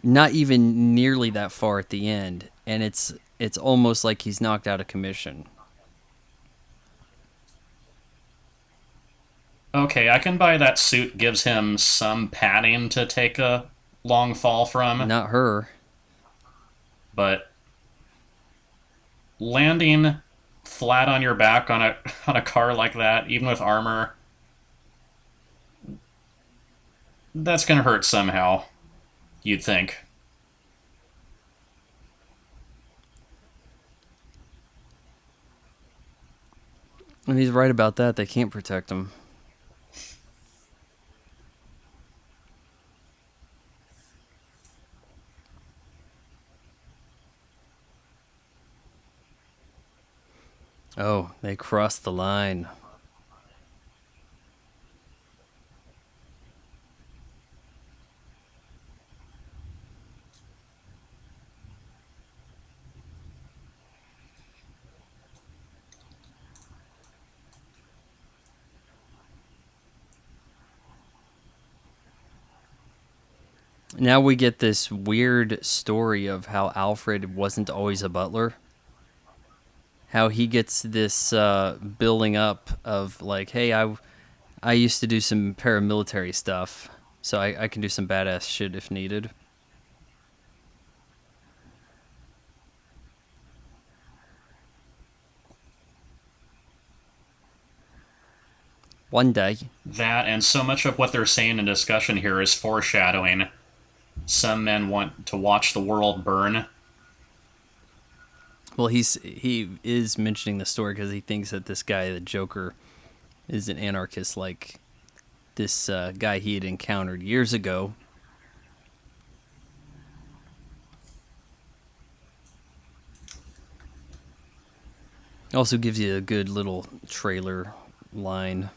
not even nearly that far at the end, and it's almost like he's knocked out of commission. Okay, I can buy that suit gives him some padding to take a long fall from, Not her. but landing flat on your back on a car like that, even with armor, that's gonna hurt somehow. You'd think. And he's right about that. They can't protect him. Oh, they crossed the line. Now we get this weird story of how Alfred wasn't always a butler. How he gets this building up of like, hey, I used to do some paramilitary stuff, so I can do some badass shit if needed. One day. That and so much of what they're saying in discussion here is foreshadowing. Some men want to watch the world burn. Well, he is mentioning the story because he thinks that this guy, the Joker, is an anarchist like this guy he had encountered years ago. Also gives you a good little trailer line.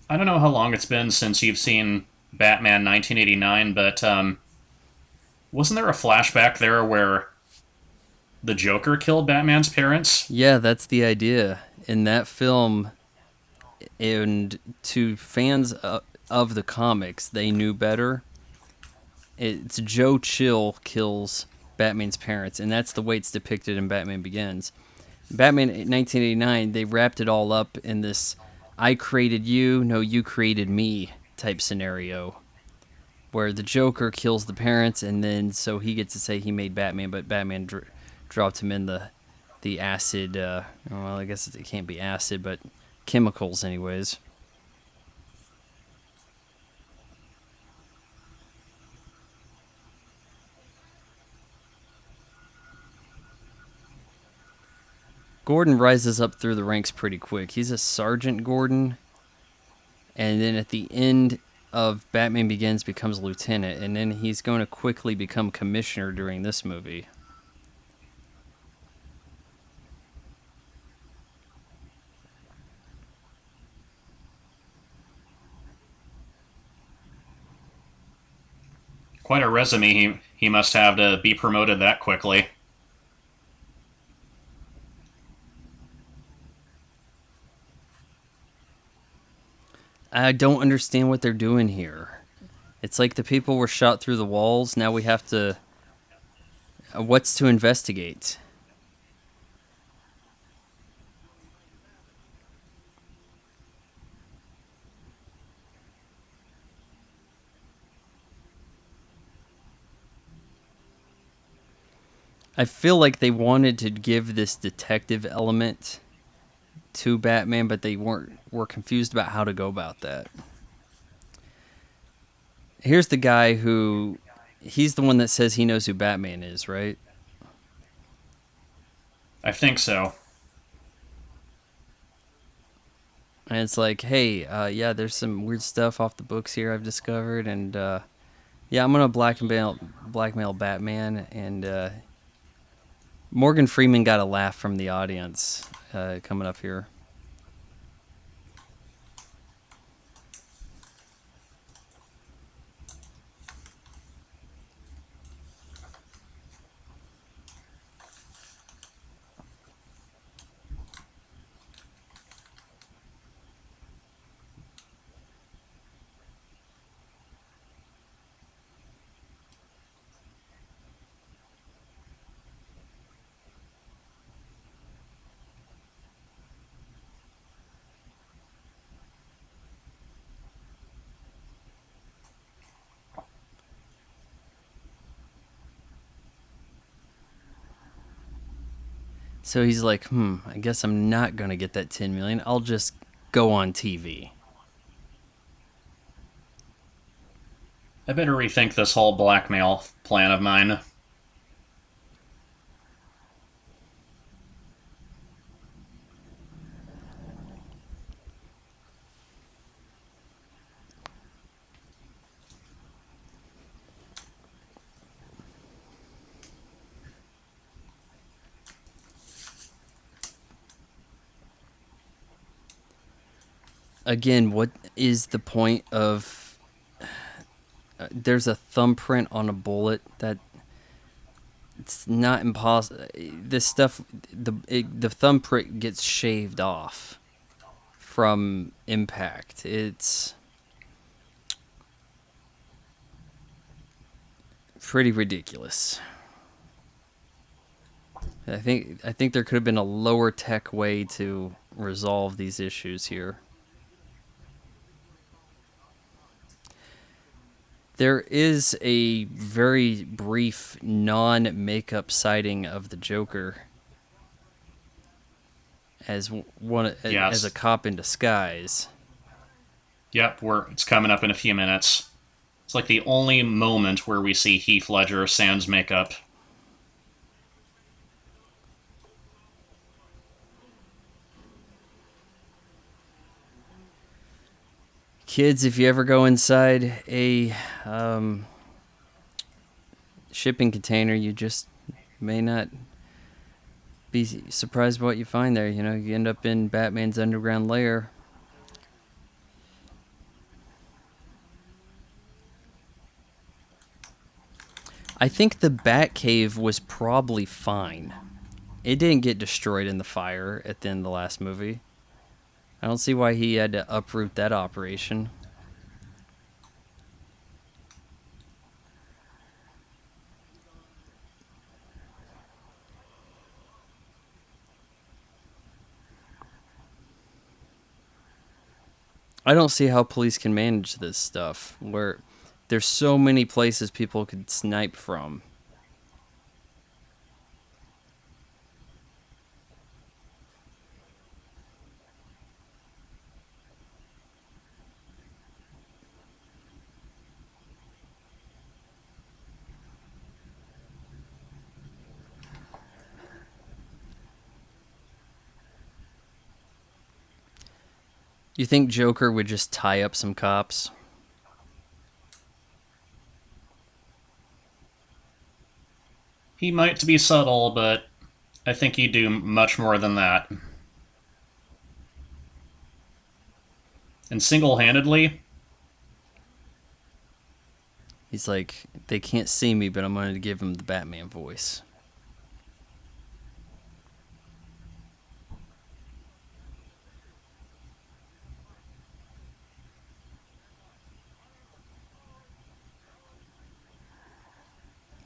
I don't know how long it's been since you've seen Batman 1989, but wasn't there a flashback there where the Joker killed Batman's parents? Yeah, that's the idea. In that film, and to fans of the comics, they knew better. It's Joe Chill kills Batman's parents, and that's the way it's depicted in Batman Begins. Batman 1989, they wrapped it all up in this I created you, no, you created me type scenario, where the Joker kills the parents, and then so he gets to say he made Batman, but Batman dropped him in the acid. Well, I guess it can't be acid, but chemicals, anyways. Gordon rises up through the ranks pretty quick. He's a Sergeant Gordon, and then at the end of Batman Begins becomes a lieutenant, and then he's going to quickly become commissioner during this movie. Quite a resume he must have to be promoted that quickly. I don't understand what they're doing here. It's like the people were shot through the walls. Now we have to. What's to investigate? I feel like they wanted to give this detective element to Batman, but they were confused about how to go about that. Here's the guy who he's the one that says he knows who Batman is, right? I think so. And it's like, hey, yeah, there's some weird stuff off the books here I've discovered, and yeah, I'm gonna blackmail Batman, and Morgan Freeman got a laugh from the audience coming up here. So he's like, I guess I'm not gonna get that 10 million. I'll just go on TV. I better rethink this whole blackmail plan of mine. Again, what is the point of? There's a thumbprint on a bullet that it's not impossible. This stuff, the thumbprint gets shaved off from impact. It's pretty ridiculous. I think there could have been a lower tech way to resolve these issues here. There is a very brief non-makeup sighting of the Joker as as a Yes. cop in disguise. Yep, it's coming up in a few minutes. It's like the only moment where we see Heath Ledger sans makeup. Kids, if you ever go inside a shipping container, you just may not be surprised by what you find there. You know, you end up in Batman's underground lair. I think the Batcave was probably fine. It didn't get destroyed in the fire at the end of the last movie. I don't see why he had to uproot that operation. I don't see how police can manage this stuff where there's so many places people could snipe from. You think Joker would just tie up some cops? He might be subtle, but I think he'd do much more than that. And single handedly, He's like, they can't see me, but I'm going to give him the Batman voice.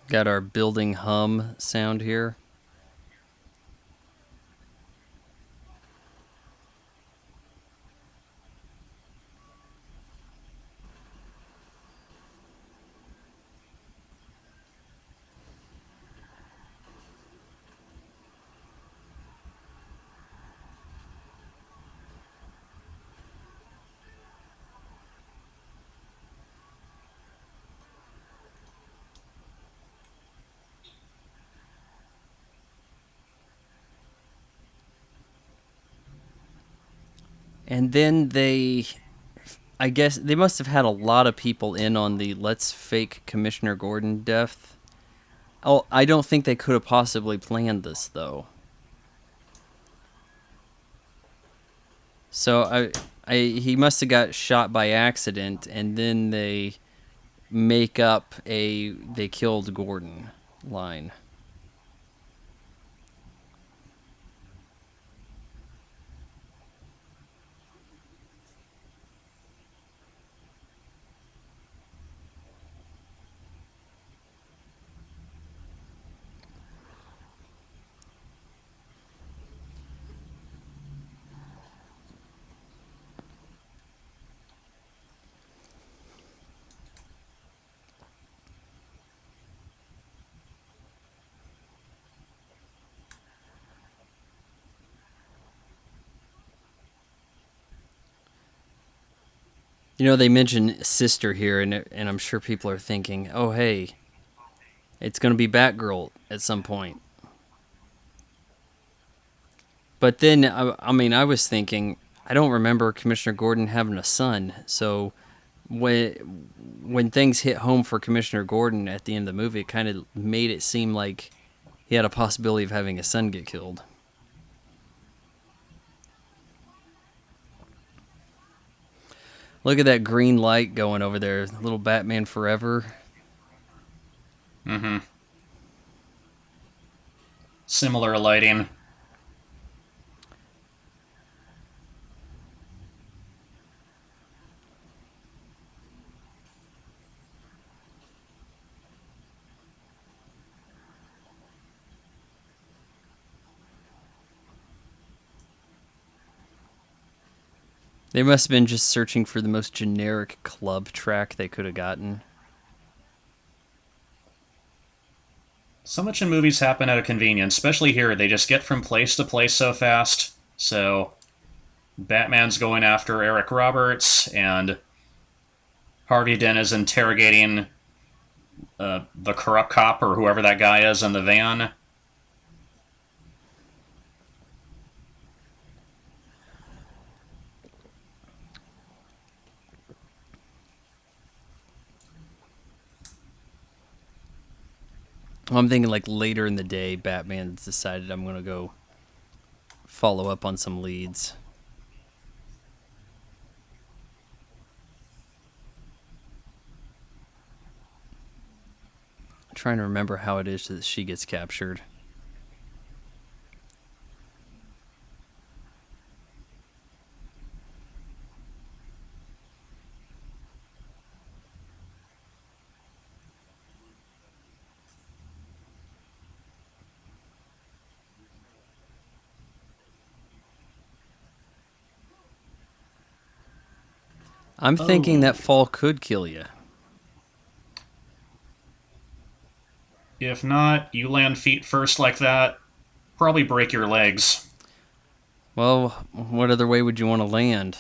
Got our building hum sound here. And then I guess they must have had a lot of people in on the let's fake Commissioner Gordon death. Oh, I don't think they could have possibly planned this, though. So he must have got shot by accident, and then they make up a they killed Gordon line. You know, they mention sister here, and I'm sure people are thinking, oh, hey, it's going to be Batgirl at some point. But then, I mean, I was thinking, I don't remember Commissioner Gordon having a son. So when things hit home for Commissioner Gordon at the end of the movie, it kind of made it seem like he had a possibility of having a son get killed. Look at that green light going over there. Little Batman Forever. mm-hmm. Similar lighting. They must have been just searching for the most generic club track they could have gotten. So much in movies happen out of convenience, especially here. They just get from place to place so fast. So Batman's going after Eric Roberts, and Harvey Dent is interrogating the corrupt cop or whoever that guy is in the van. Well, I'm thinking like later in the day, Batman's decided I'm going to go follow up on some leads. I'm trying to remember how it is that she gets captured. I'm thinking that Oh, fall could kill you. if not, you land feet first like that, probably break your legs. Well, what other way would you want to land?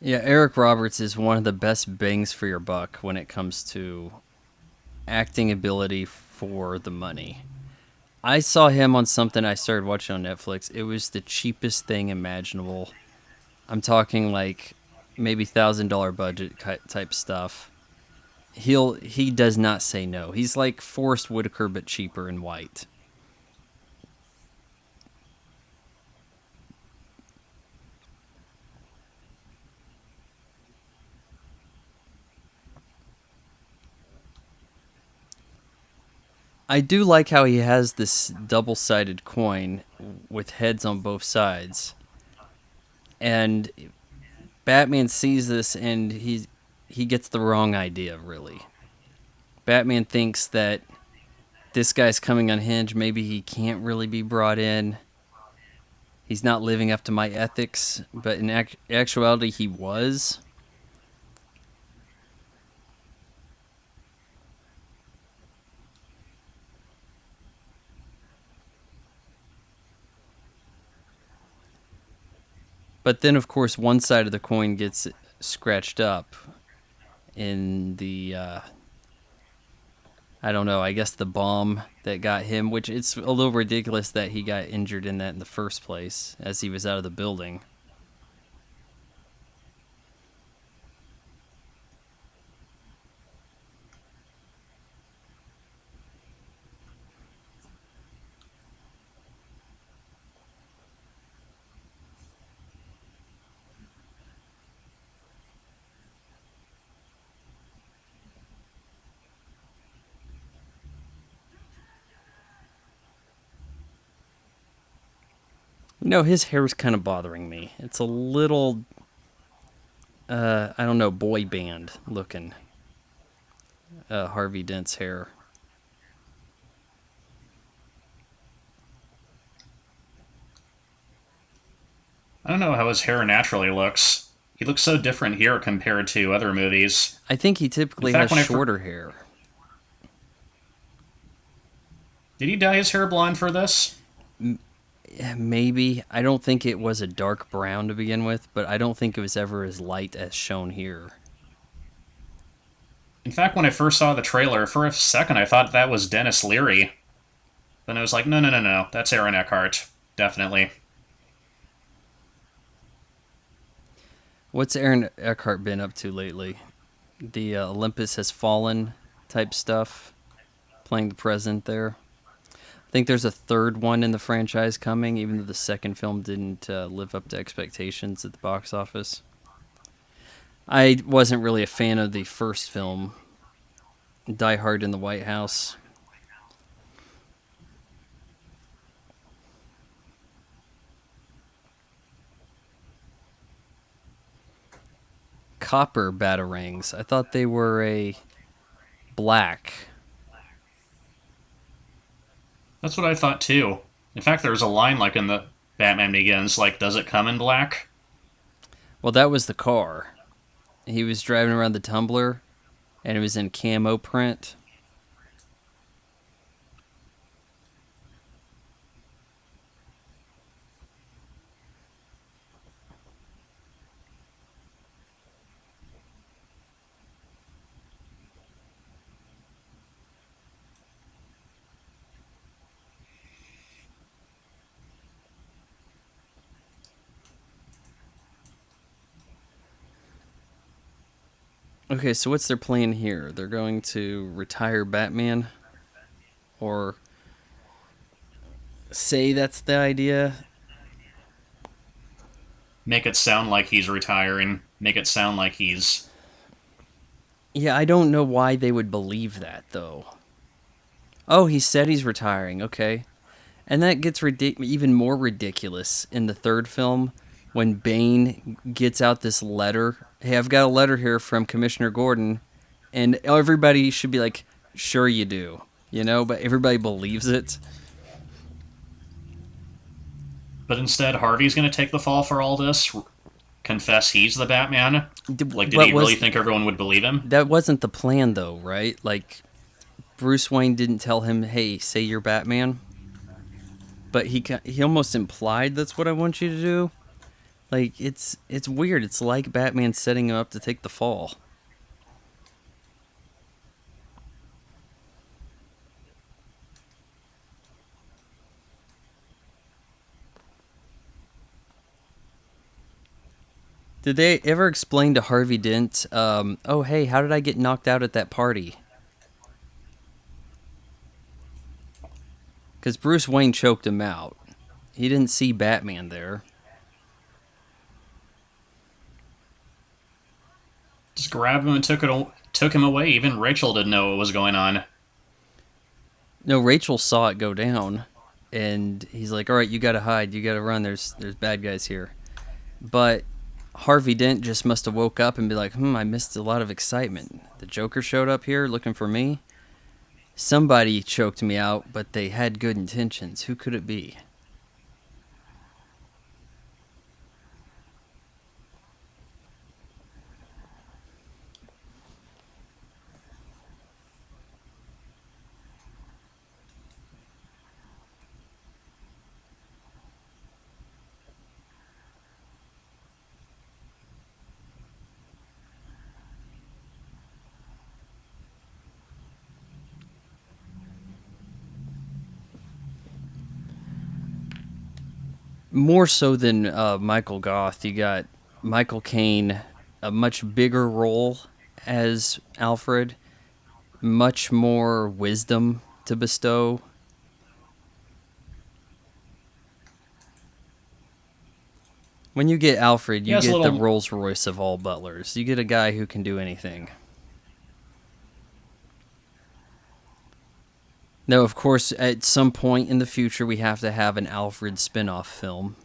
Yeah, Eric Roberts is one of the best bangs for your buck when it comes to acting ability for the money. I saw him on something I started watching on Netflix. It was the cheapest thing imaginable. I'm talking like maybe $1,000 budget type stuff. He does not say no. He's like Forrest Whitaker but cheaper and white. I do like how he has this double-sided coin with heads on both sides. And Batman sees this and he gets the wrong idea, really. Batman thinks that this guy's coming unhinged. Maybe he can't really be brought in. He's not living up to my ethics, but in actuality, he was. But then, of course, one side of the coin gets scratched up in the, I don't know, I guess the bomb that got him, which it's a little ridiculous that he got injured in that in the first place as he was out of the building. No, his hair's kind of bothering me. It's a little, I don't know, boy band looking. Harvey Dent's hair. I don't know how his hair naturally looks. He looks so different here compared to other movies. I think he In typically fact, has when I shorter hair. did he dye his hair blonde for this? Maybe. I don't think it was a dark brown to begin with, but I don't think it was ever as light as shown here. In fact, when I first saw the trailer, for a second I thought that was Dennis Leary. Then I was like, no, no, no, no, that's Aaron Eckhart. Definitely. What's Aaron Eckhart been up to lately? The Olympus Has Fallen type stuff, playing the president there. I think there's a third one in the franchise coming, even though the second film didn't live up to expectations at the box office. I wasn't really a fan of the first film, Die Hard in the White House. copper batarangs. I thought they were a black. That's what I thought too. In fact, there was a line like in the Batman Begins, like, "Does it come in black?" Well, that was the car. He was driving around the Tumbler, and it was in camo print. Okay, so what's their plan here? They're going to retire Batman? Or say that's the idea? Make it sound like he's retiring. Make it sound like he's. Yeah, I don't know why they would believe that, though. Oh, he said he's retiring, okay. And that gets even more ridiculous in the third film when Bane gets out this letter. Hey, I've got a letter here from Commissioner Gordon, and everybody should be like, sure you do, but everybody believes it. But instead, Harvey's going to take the fall for all this, confess he's the Batman. Like, did What he really was think everyone would believe him? that wasn't the plan, though, right? Like, Bruce Wayne didn't tell him, hey, say you're Batman. But he almost implied that's what I want you to do. Like, it's weird. It's like Batman setting him up to take the fall. Did they ever explain to Harvey Dent, oh, hey, how did I get knocked out at that party? Because Bruce Wayne choked him out. He didn't see Batman there. Just grabbed him and took him away. Even Rachel didn't know what was going on. No, Rachel saw it go down, and he's like, all right, you gotta hide, you gotta run, there's bad guys here. But Harvey Dent just must have woke up and be like, I missed a lot of excitement. The Joker showed up here looking for me. Somebody choked me out, but they had good intentions. Who could it be? More so than Michael Goth, you got Michael Caine, a much bigger role as Alfred, much more wisdom to bestow. When you get Alfred, He you has a get the little. Rolls Royce of all butlers. You get a guy who can do anything. Now, of course, at some point in the future, we have to have an Alfred spin-off film.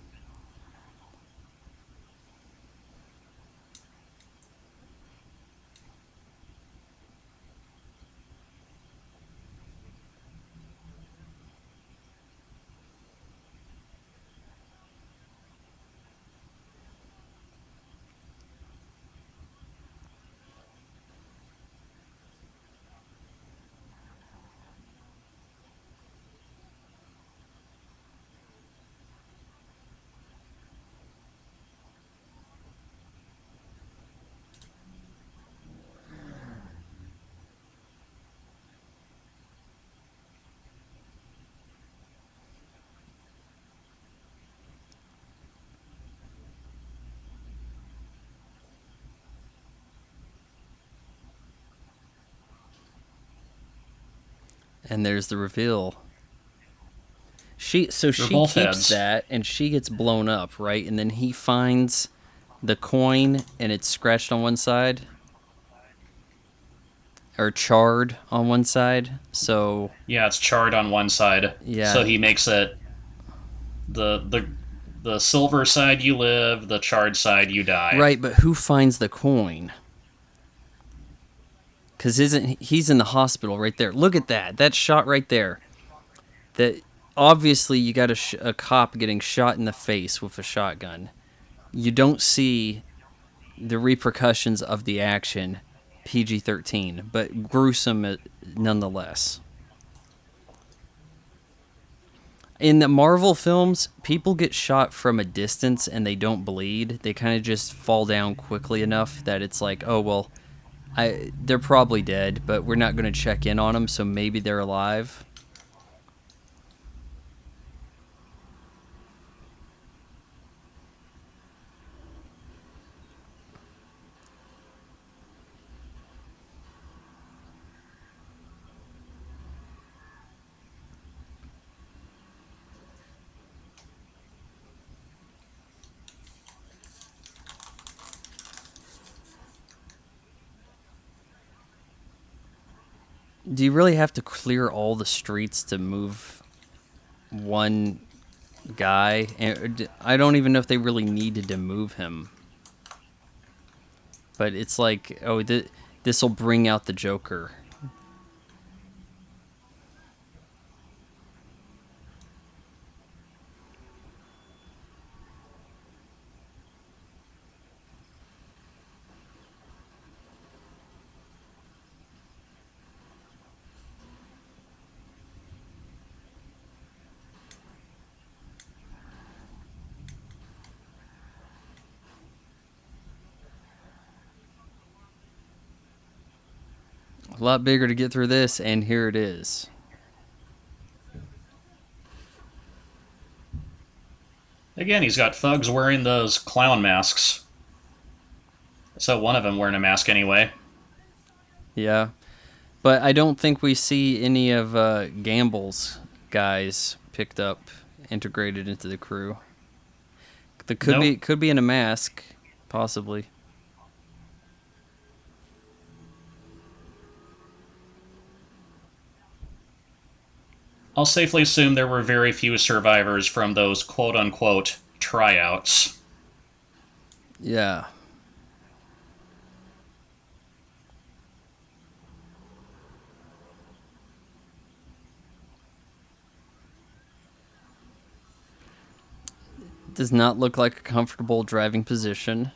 And there's the reveal. She They're keeps both heads. that, and she gets blown up, right? And then he finds the coin, and it's scratched on one side, or charred on one side. So Yeah, it's charred on one side. yeah, So he makes it the The silver side you live, the charred side you die. Right, but who finds the coin? Because isn't he's in the hospital right there? Look at that. That shot right there. That obviously you got a cop getting shot in the face with a shotgun. You don't see the repercussions of the action. PG-13, but gruesome nonetheless. In the Marvel films, people get shot from a distance and they don't bleed. They kind of just fall down quickly enough that it's like, oh, well, they're probably dead, but we're not going to check in on them, so maybe they're alive. Do you really have to clear all the streets to move one guy? And I don't even know if they really needed to move him. But it's like, oh, this will bring out the Joker. A lot bigger to get through this, and here it is. Again, he's got thugs wearing those clown masks. So one of them wearing a mask anyway. Yeah. But I don't think we see any of Gamble's guys picked up, integrated into the crew. That could be in a mask, possibly. I'll safely assume there were very few survivors from those quote-unquote tryouts. Yeah. Does not look like a comfortable driving position.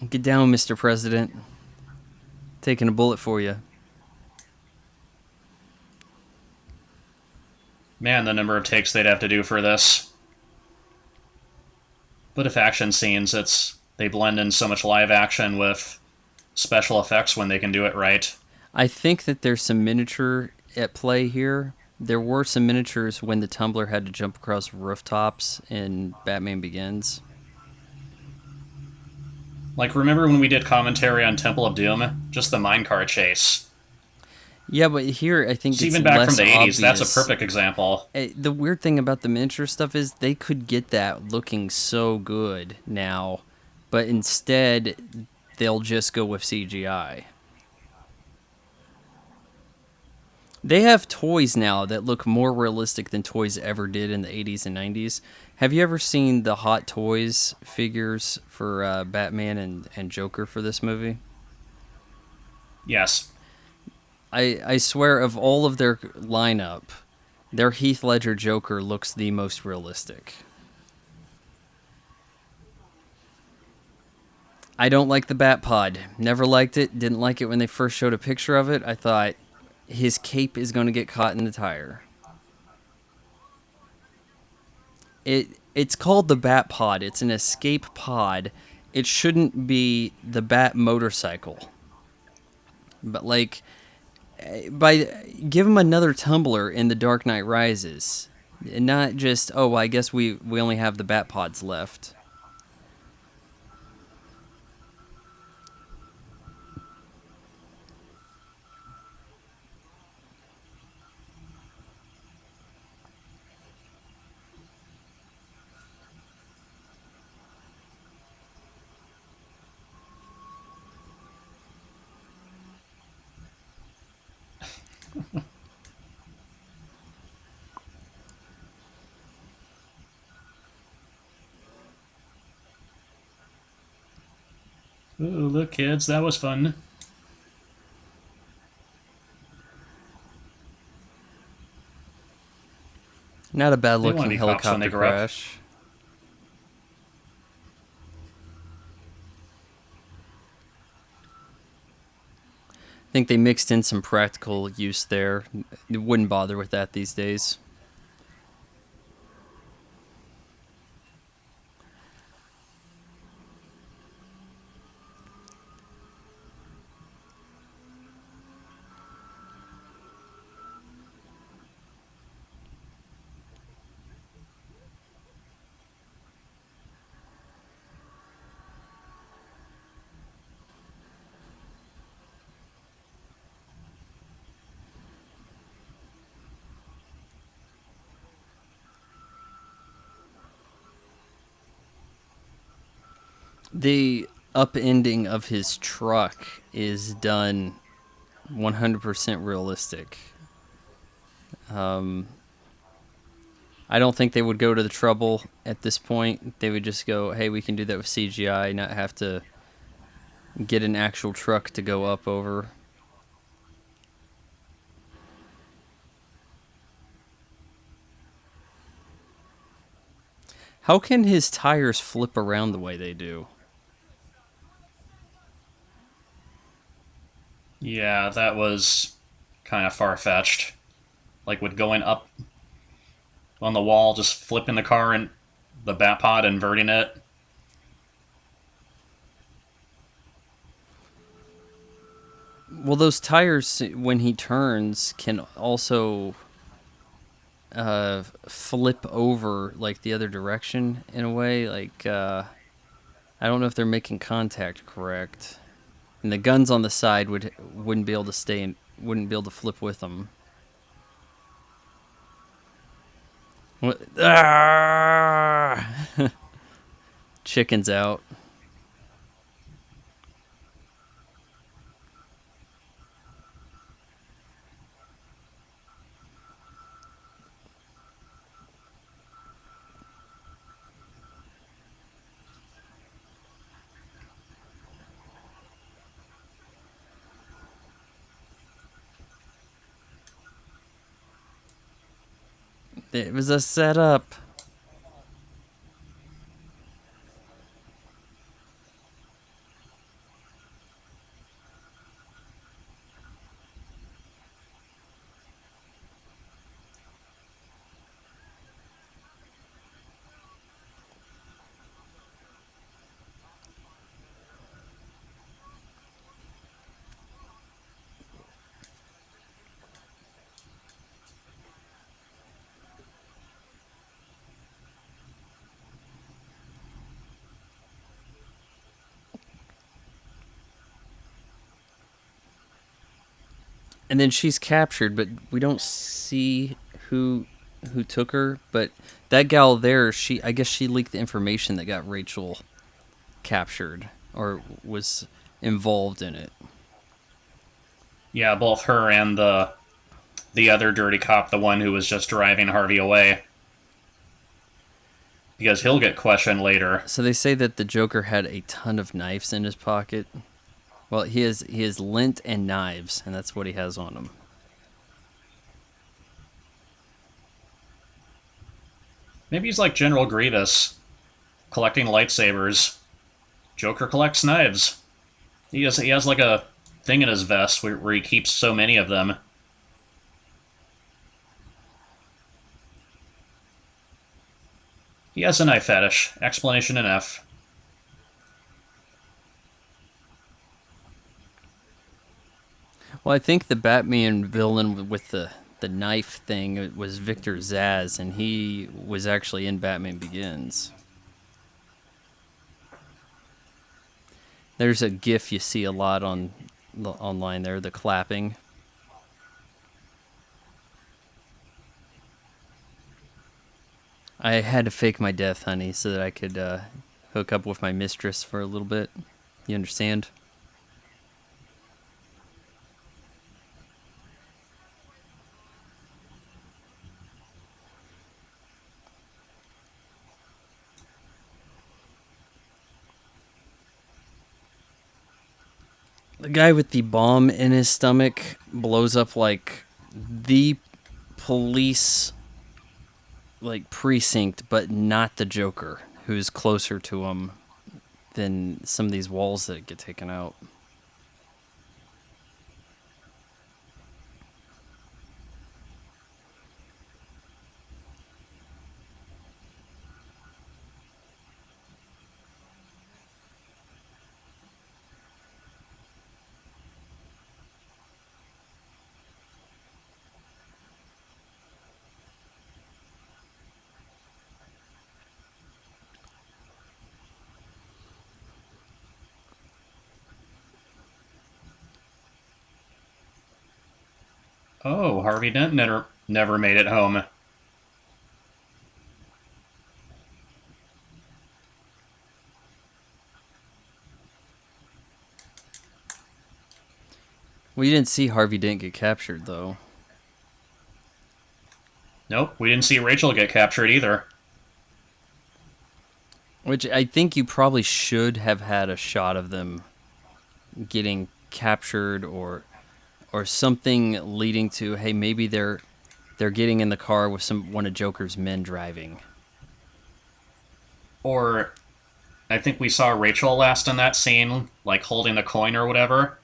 Get down, Mr. President. Taking a bullet for you. Man, the number of takes they'd have to do for this. But if action scenes, they blend in so much live action with special effects when they can do it right. I think that there's some miniature at play here. There were some miniatures when the Tumbler had to jump across rooftops in Batman Begins. Like, remember when we did commentary on Temple of Doom? Just the minecart chase. Yeah, but here I think it's even back less from the 80s, obvious. that's a perfect example. The weird thing about the miniature stuff is they could get that looking so good now, but instead they'll just go with CGI. They have toys now that look more realistic than toys ever did in the 80s and 90s. Have you ever seen the Hot Toys figures for Batman and Joker for this movie? Yes. I swear, of all of their lineup, their Heath Ledger Joker looks the most realistic. I don't like the Batpod. Never liked it. Didn't like it when they first showed a picture of it. I thought his cape is going to get caught in the tire. It's called the Batpod. It's an escape pod. It shouldn't be the Bat motorcycle. But like, give him another tumbler in The Dark Knight Rises, and not just, oh, I guess we only have the Batpods left. Ooh, look, kids, that was fun. Not a bad They want to looking be cops when they helicopter grow up. crash. I think they mixed in some practical use there. You wouldn't bother with that these days. The upending of his truck is done 100% realistic. I don't think they would go to the trouble at this point. They would just go, hey, we can do that with CGI, not have to get an actual truck to go up over. How can his tires flip around the way they do? Yeah, that was kind of far fetched. Like with going up on the wall, just flipping the car and the bat pod, inverting it. Well, those tires, when he turns, can also flip over like the other direction in a way. Like I don't know if they're making contact correct, and the guns on the side wouldn't be able to stay in, wouldn't be able to flip with them. What? Ah! Chicken's out. It was a setup. And then she's captured, but we don't see who who took her. But that gal there, she I guess she leaked the information that got Rachel captured or was involved in it. Yeah, both her and the other dirty cop, the one who was just driving Harvey away, because he'll get questioned later. So they say that the Joker had a ton of knives in his pocket. Well, he has lint and knives, and that's what he has on him. Maybe he's like General Grievous, collecting lightsabers. Joker collects knives. He has like a thing in his vest where he keeps so many of them. He has a knife fetish. Explanation in F. Well, I think the Batman villain with the knife thing was Victor Zsasz, and he was actually in Batman Begins. There's a GIF you see a lot online there, the clapping. I had to fake my death, honey, so that I could hook up with my mistress for a little bit. You understand? The guy with the bomb in his stomach blows up like the police like precinct, but not the Joker, who's closer to him than some of these walls that get taken out. Oh, Harvey Dent never made it home. We didn't see Harvey Dent get captured, though. Nope, we didn't see Rachel get captured either. Which I think you probably should have had a shot of them getting captured, or something leading to, hey, maybe they're getting in the car with one of Joker's men driving. Or I think we saw Rachel last in that scene, like holding a coin or whatever.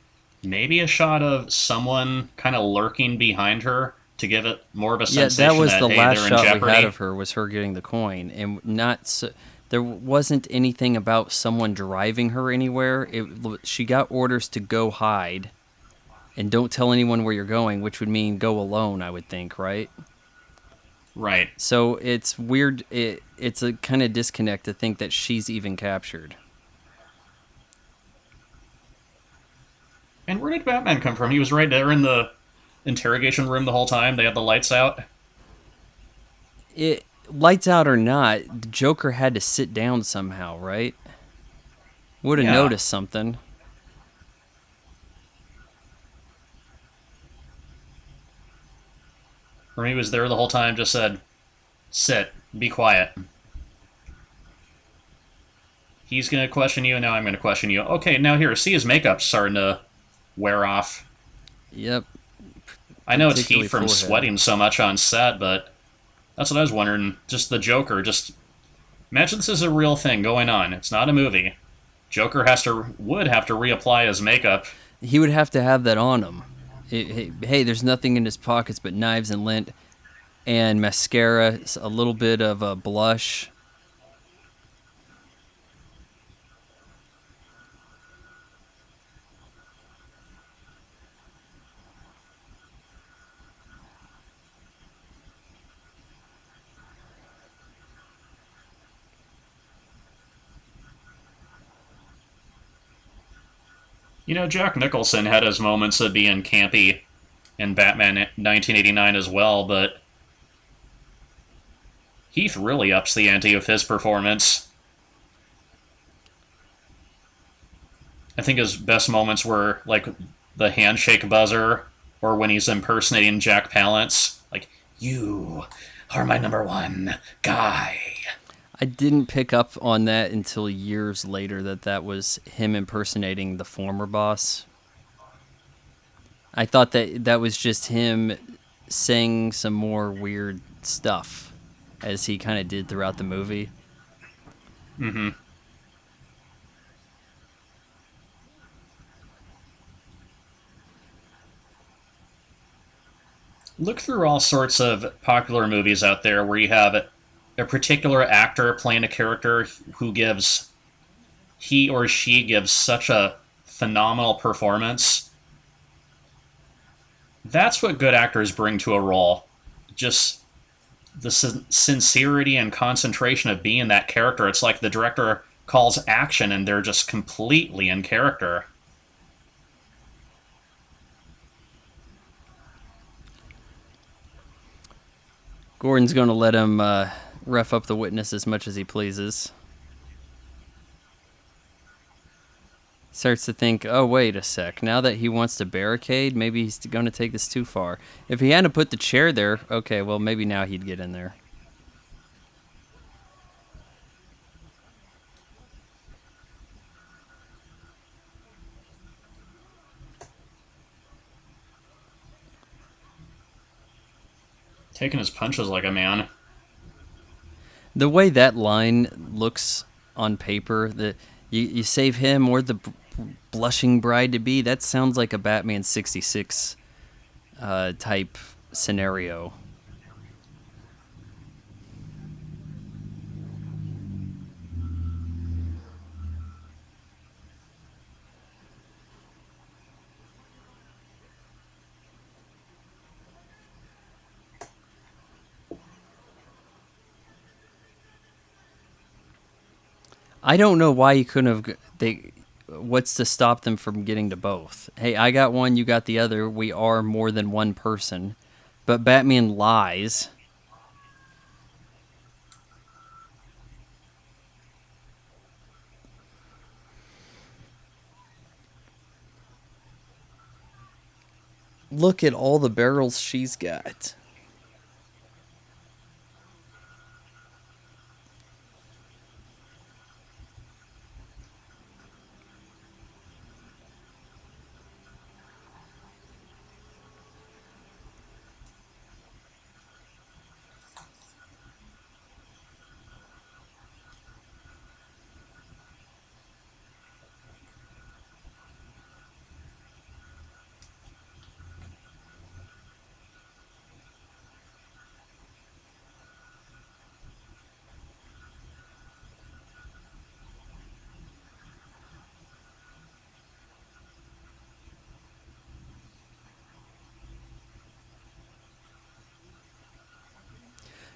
Maybe a shot of someone kind of lurking behind her to give it more of a Yeah, that sensation was that, the hey, last they're in shot we had jeopardy. of her, was her getting the coin, and not so, there wasn't anything about someone driving her anywhere. She got orders to go hide and don't tell anyone where you're going, which would mean go alone, I would think, right? Right. So it's weird. It's a kind of disconnect to think that she's even captured. And where did Batman come from? He was right there in the interrogation room the whole time. They had the lights out. It lights out or not, the Joker had to sit down somehow, right? Would have Yeah. noticed something. Or he was there the whole time, just said, sit, be quiet. He's going to question you, and now I'm going to question you. Okay, now here, see his makeup starting to wear off. Yep, I know it's particularly Heath from forehead. sweating so much on set, but that's what I was wondering. Just the Joker, just imagine this is a real thing going on. It's not a movie. Joker would have to reapply his makeup. He would have to have that on him. Hey, there's nothing in his pockets but knives and lint and mascara, a little bit of a blush. You know, Jack Nicholson had his moments of being campy in Batman 1989 as well, but Heath really ups the ante with his performance. I think his best moments were like the handshake buzzer or when he's impersonating Jack Palance. Like, you are my number one guy. I didn't pick up on that until years later, that was him impersonating the former boss. I thought that was just him saying some more weird stuff, as he kind of did throughout the movie. Mm-hmm. Look through all sorts of popular movies out there where you have a particular actor playing a character who gives he or she gives such a phenomenal performance. That's what good actors bring to a role. Just the sincerity and concentration of being that character. It's like the director calls action and they're just completely in character. Gordon's going to let him rough up the witness as much as he pleases. Starts to think, oh, wait a sec. Now that he wants to barricade, maybe he's going to take this too far. If he hadn't put the chair there, okay, well, maybe now he'd get in there. Taking his punches like a man. The way that line looks on paper, that you save him or the blushing bride to be, that sounds like a Batman 66 type scenario. I don't know why you couldn't have. What's to stop them from getting to both? Hey, I got one, you got the other. We are more than one person. But Batman lies. Look at all the barrels she's got.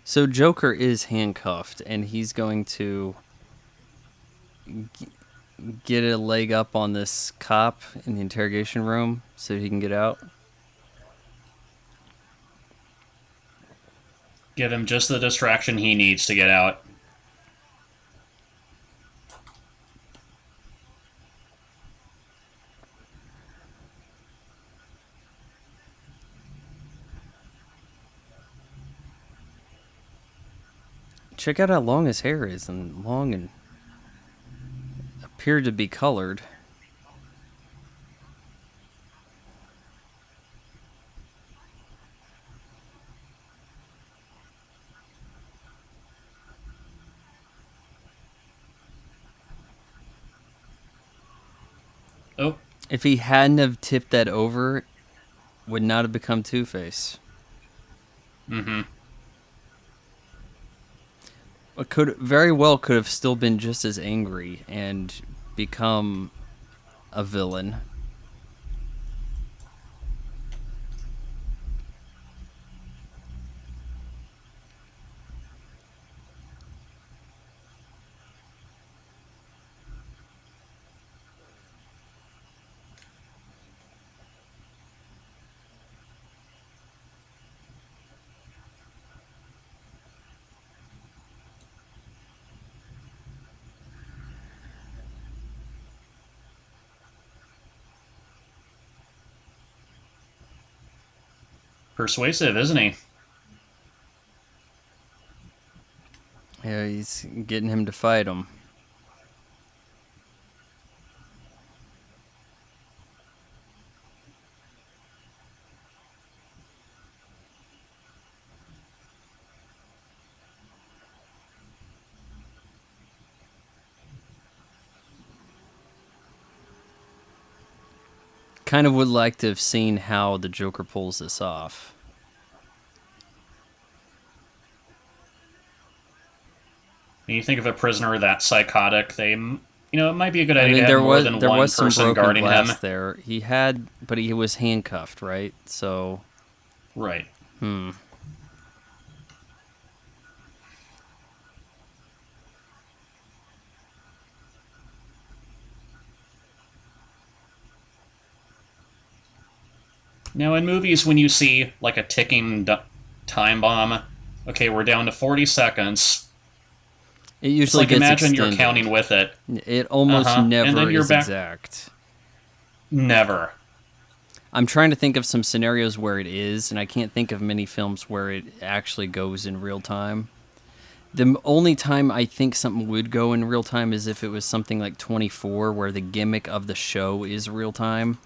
So Joker is handcuffed, and he's going to get a leg up on this cop in the interrogation room so he can get out. Give him just the distraction he needs to get out. Check out how long his hair is, and long and appeared to be colored. Oh, If he hadn't have tipped that over, would not have become Two-Face. mm-hmm. Could very well could have still been just as angry and become a villain. Persuasive, isn't he? Yeah, he's getting him to fight him. Kind of would like to have seen how the Joker pulls this off. When you think of a prisoner that psychotic, it might be a good I idea mean, to have more than one some person broken guarding glass him. there. He had, but he was handcuffed, right? So, Right. Now, in movies, when you see like a ticking time bomb, okay, we're down to 40 seconds. it It's usually like gets imagine extended. you're counting with it. It almost never And then you're is back. exact. Never. I'm trying to think of some scenarios where it is, and I can't think of many films where it actually goes in real time. The only time I think something would go in real time is if it was something like 24, where the gimmick of the show is real time.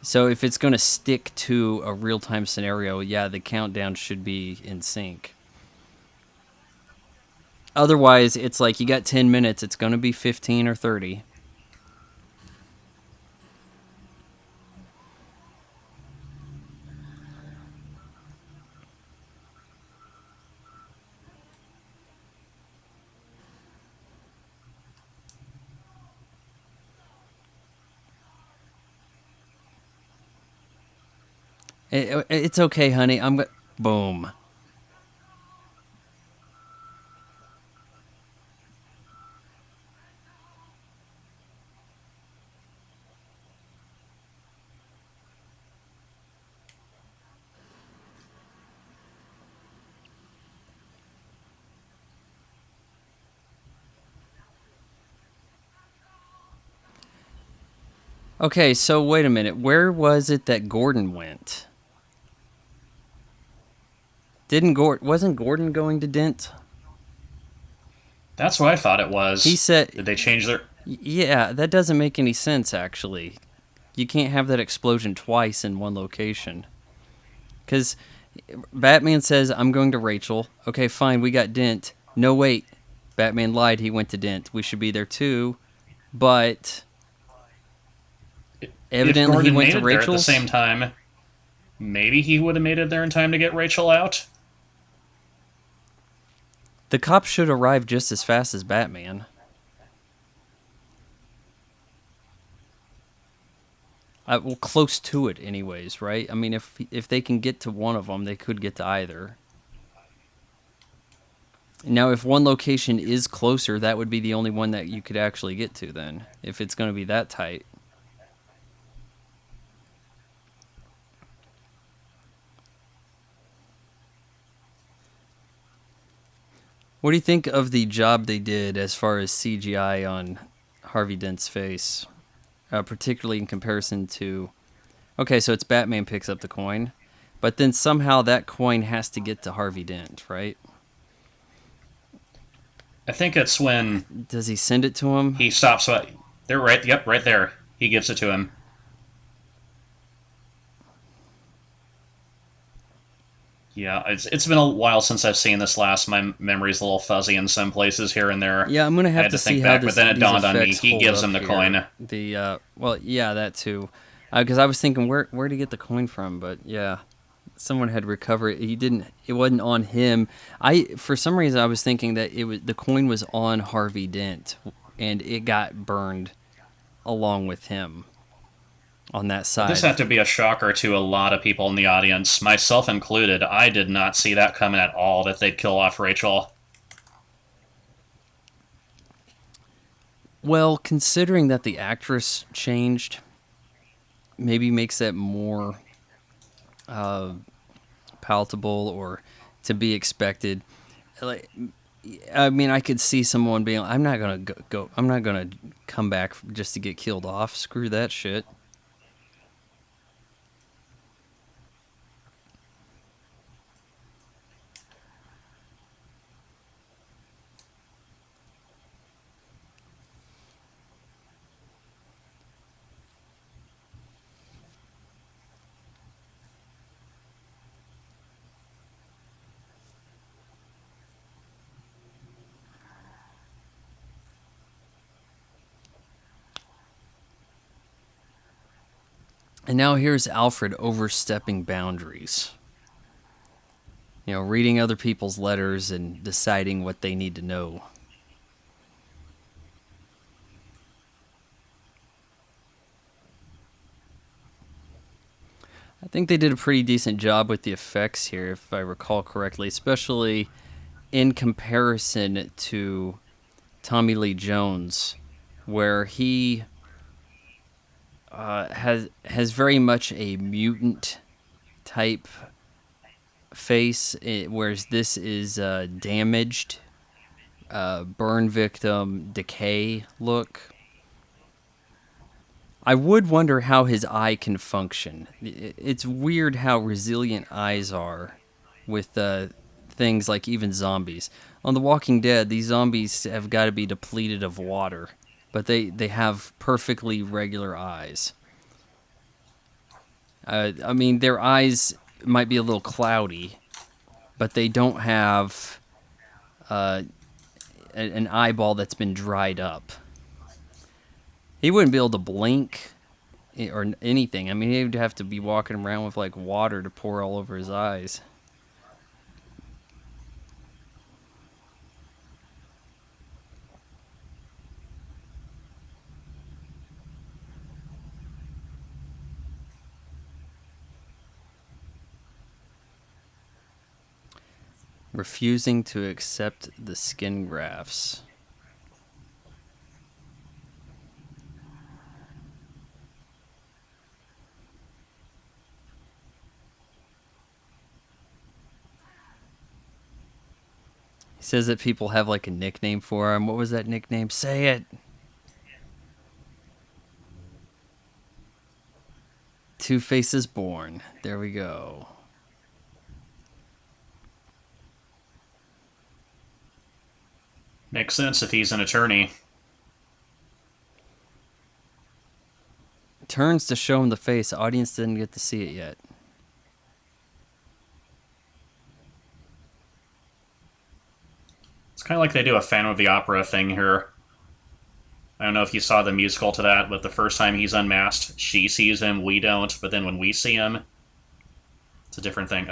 So if it's going to stick to a real-time scenario, yeah, the countdown should be in sync. Otherwise, it's like you got 10 minutes, it's going to be 15 or 30. It's okay, honey. Boom. Okay, so wait a minute. Where was it that Gordon went? Wasn't Gordon going to Dent? That's what I thought it He was. said, Did they change their? yeah, that doesn't make any sense, actually. You can't have that explosion twice in one location. Because Batman says, I'm going to Rachel. Okay, fine, we got Dent. No, wait. Batman lied, he went to Dent. We should be there too. But If evidently he Gordon went made to it there at the Rachel's. same time, maybe he would have made it there in time to get Rachel out. The cops should arrive just as fast as Batman. Well, close to it, anyways, right? I mean, if they can get to one of them, they could get to either. Now, if one location is closer, that would be the only one that you could actually get to then, if it's going to be that tight. What do you think of the job they did as far as CGI on Harvey Dent's face, particularly in comparison to... Okay, so it's Batman picks up the coin, but then somehow that coin has to get to Harvey Dent, right? I think it's when Does he send it to him? he stops. They're right. Yep, right there. He gives it to him. Yeah, it's been a while since I've seen this last. My memory's a little fuzzy in some places here and there. Yeah, I'm gonna I have had to to see think how back, but then it these dawned on me. effects He hold gives up him the here. coin. Well, yeah, that too, because I was thinking where to get the coin from, but yeah, someone had recovered it. He didn't. It wasn't on him. For some reason I was thinking that the coin was on Harvey Dent, and it got burned along with him on that This side. had to be a shocker to a lot of people in the audience, myself included. I did not see that coming at all, that they'd kill off Rachel. Well, considering that the actress changed, maybe makes that more uh, palatable or to be expected. Like, I mean, I could see someone being, "I'm not gonna go. I'm not gonna come back just to get killed off. Screw that shit." And now here's Alfred overstepping boundaries. Reading other people's letters and deciding what they need to know. I think they did a pretty decent job with the effects here, if I recall correctly, especially in comparison to Tommy Lee Jones, where he has very much a mutant type face, whereas this is damaged, burn victim, decay look. I would wonder how his eye can function. It's weird how resilient eyes are with things like even zombies. On The Walking Dead, these zombies have got to be depleted of water, but they have perfectly regular eyes. I mean, their eyes might be a little cloudy, but they don't have an eyeball that's been dried up. He wouldn't be able to blink or anything. I mean, he'd have to be walking around with like water to pour all over his eyes. Refusing to accept the skin grafts. He says that people have like a nickname for him. What was that nickname? Say it. Two Faces Born. There we go. Makes sense if he's an attorney. Turns to show him the face. The audience didn't get to see it yet. It's kind of like they do a Phantom of the Opera thing here. I don't know if you saw the musical to that, but the first time he's unmasked, she sees him, we don't, but then when we see him, it's a different thing.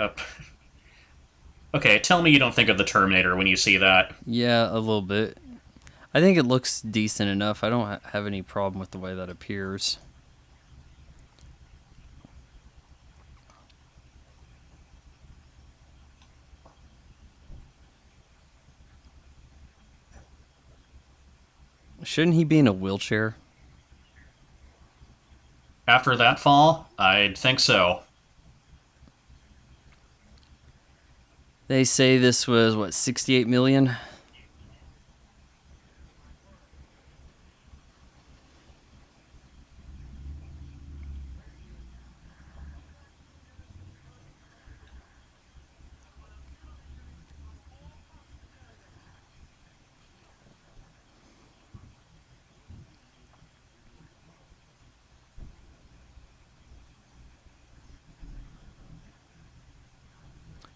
Okay, tell me you don't think of the Terminator when you see that. Yeah, a little bit. I think it looks decent enough. I don't have any problem with the way that appears. Shouldn't he be in a wheelchair? After that fall, I'd think so. They say this was, what, 68 million?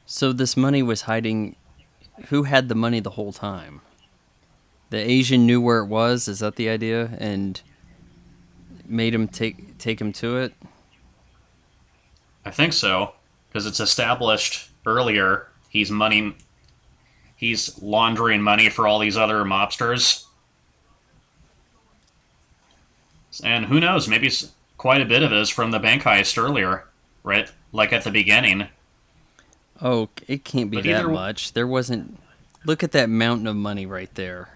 So this money was hiding. Who had the money the whole time? The Asian knew where it was. Is that the idea? And made him take him to it. I think so, because it's established earlier he's laundering money for all these other mobsters. And who knows, maybe quite a bit of it is from the bank heist earlier, right? Like at the beginning. Oh, it can't be But that either much. There wasn't. Look at that mountain of money right there.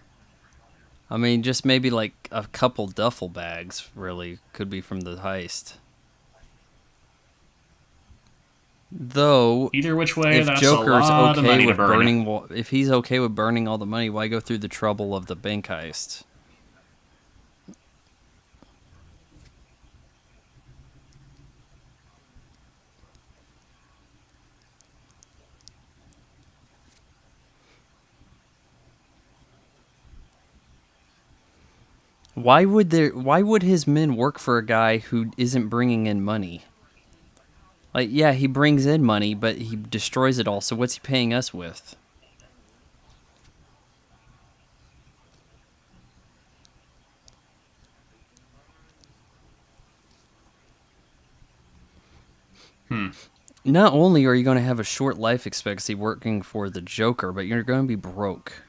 I mean, just maybe like a couple duffel bags, really, could be from the heist. Though, either which way, if that's a Joker's lot of okay money to with burn. if he's okay with burning all the money, why go through the trouble of the bank heist? Why would his men work for a guy who isn't bringing in money? Like, yeah, he brings in money, but he destroys it all. So what's he paying us with? Not only are you going to have a short life expectancy working for the Joker, but you're going to be broke.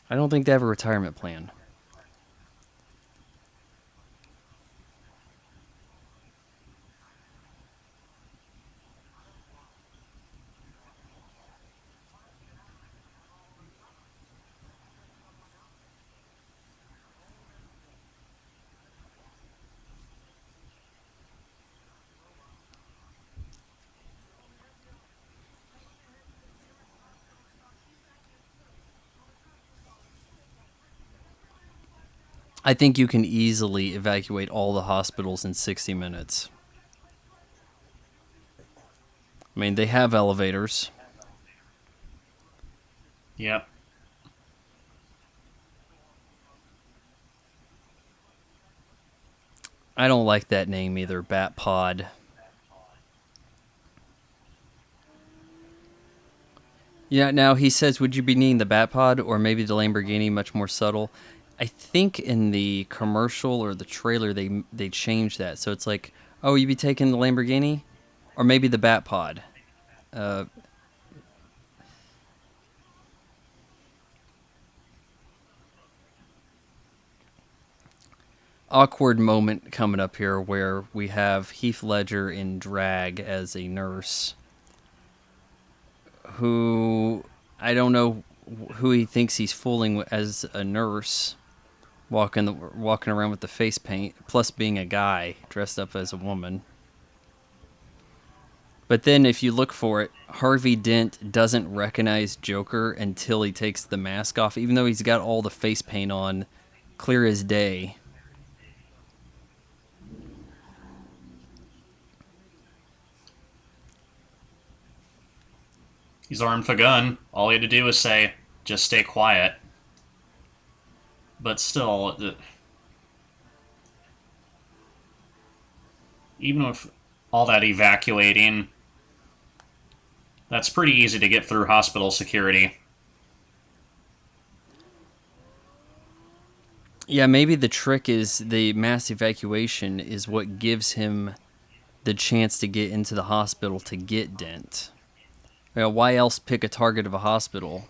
I don't think they have a retirement plan. I think you can easily evacuate all the hospitals in 60 minutes. I mean, they have elevators. Yep. I don't like that name either, Bat Pod. Yeah, now he says, would you be needing the Bat Pod or maybe the Lamborghini, much more subtle? I think in the commercial or the trailer they changed that. So it's like, oh, you be taking the Lamborghini? Or maybe the Bat Pod. Uh, Awkward moment coming up here where we have Heath Ledger in drag as a nurse who I don't know who he thinks he's fooling as a nurse walking around with the face paint plus being a guy dressed up as a woman. But then if you look for it, Harvey Dent doesn't recognize Joker until he takes the mask off, even though he's got all the face paint on clear as day. He's armed with a gun. All he had to do was say, just stay quiet. But still, even with all that evacuating, that's pretty easy to get through hospital security. Yeah, maybe the trick is the mass evacuation is what gives him the chance to get into the hospital to get Dent. You know, why else pick a target of a hospital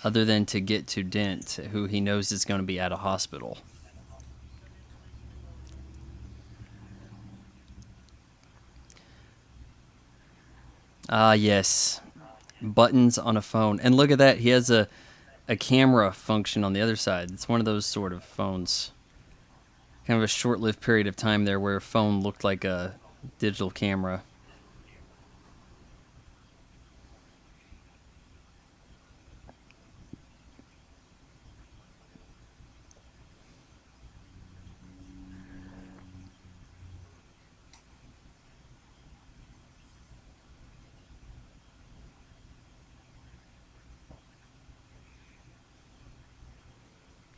other than to get to Dent, who he knows is going to be at a hospital? Ah, yes. Buttons on a phone. And look at that. He has a camera function on the other side. It's one of those sort of phones. Kind of a short-lived period of time there where a phone looked like a digital camera.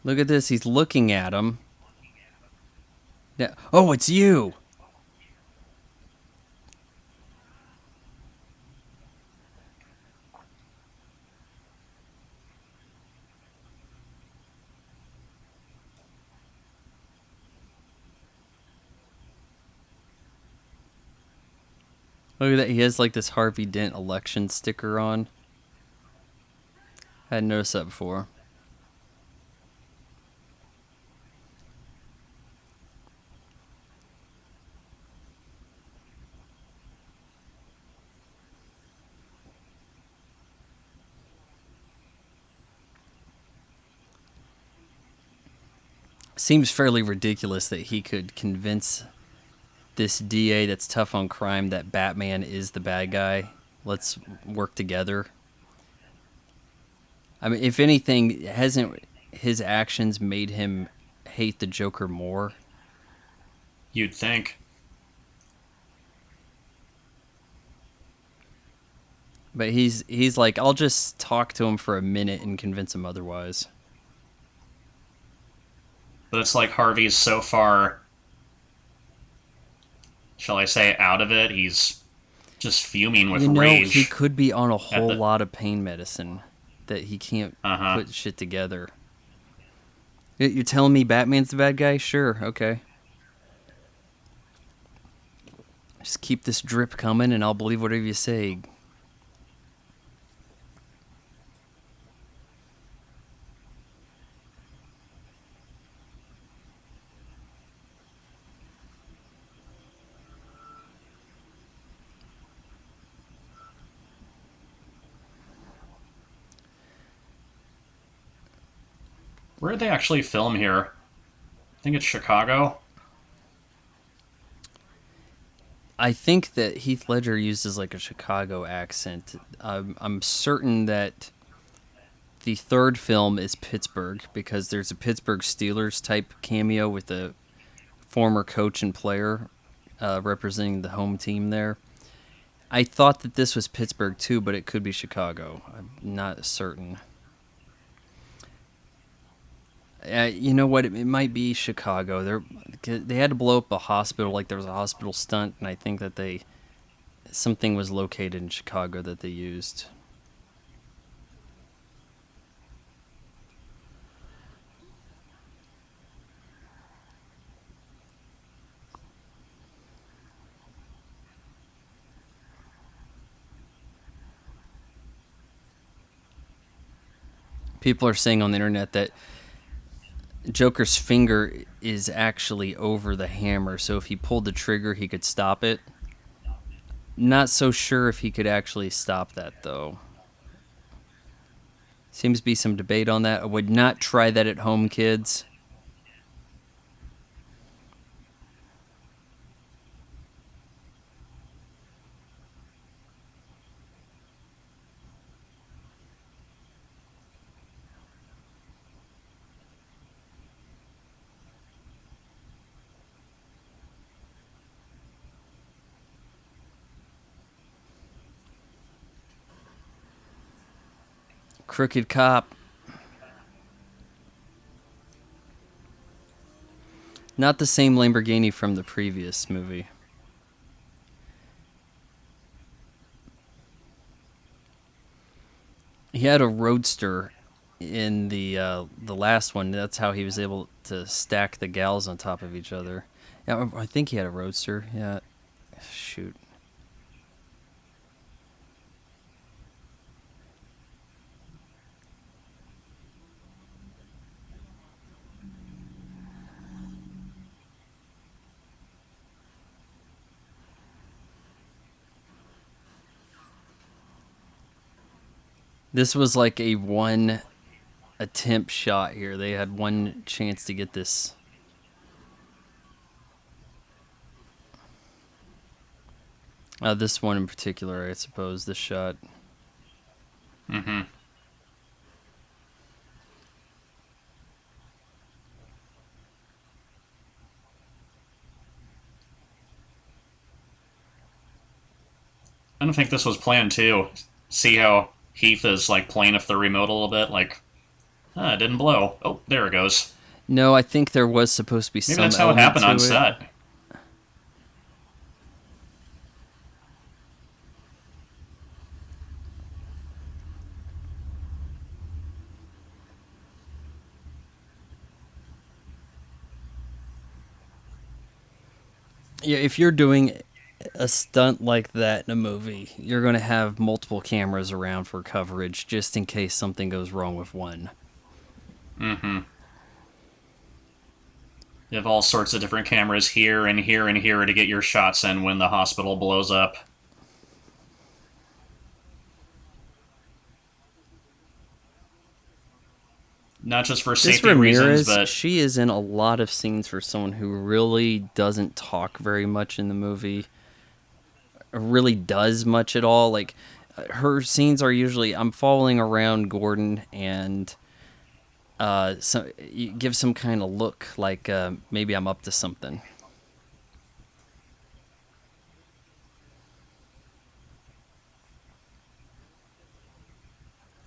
Look at this. He's looking at him. Yeah. Oh, it's you. Look at that. He has like this Harvey Dent election sticker on. I hadn't noticed that before. Seems fairly ridiculous that he could convince this DA that's tough on crime that Batman is the bad guy. Let's work together. I mean, if anything, hasn't his actions made him hate the Joker more? You'd think. But he's like, I'll just talk to him for a minute and convince him otherwise. But it's like Harvey's so far, shall I say, out of it. He's just fuming with You know, he rage. could be on a At whole the. lot of pain medicine that he can't Uh huh. put shit together. You're telling me Batman's the bad guy? Sure, okay. Just keep this drip coming and I'll believe whatever you say. Where did they actually film here? I think it's Chicago. I think that Heath Ledger uses like a Chicago accent. I'm certain that the third film is Pittsburgh because there's a Pittsburgh Steelers type cameo with a former coach and player representing the home team there. I thought that this was Pittsburgh too, but it could be Chicago. I'm not certain. You know what? It might be Chicago. They had to blow up a hospital. Like there was a hospital stunt, and I think that something was located in Chicago that they used. People are saying on the internet that Joker's finger is actually over the hammer, so if he pulled the trigger, he could stop it. Not so sure if he could actually stop that, though. Seems to be some debate on that. I would not try that at home, kids. Crooked cop. Not the same Lamborghini from the previous movie. He had a roadster in the last one. That's how he was able to stack the gals on top of each other. Yeah, I think he had a roadster. Yeah. Shoot. This was like a one attempt shot here. They had one chance to get this. This one in particular, I suppose, this shot. Mm-hmm. I don't think this was planned, too. See how Heath is, like, playing with the remote a little bit? Like, it didn't blow. Oh, there it goes. No, I think there was supposed to be Maybe some that's how it element happened to on it. set. Yeah, if you're doing a stunt like that in a movie, you're going to have multiple cameras around for coverage just in case something goes wrong with one. Mm-hmm. You have all sorts of different cameras here and here and here to get your shots in when the hospital blows up. Not just for This safety reasons, Ramirez, but she is in a lot of scenes for someone who really doesn't talk very much in the movie. Really does much at all. Like, her scenes are usually I'm following around Gordon and so you give some kind of look like maybe I'm up to something.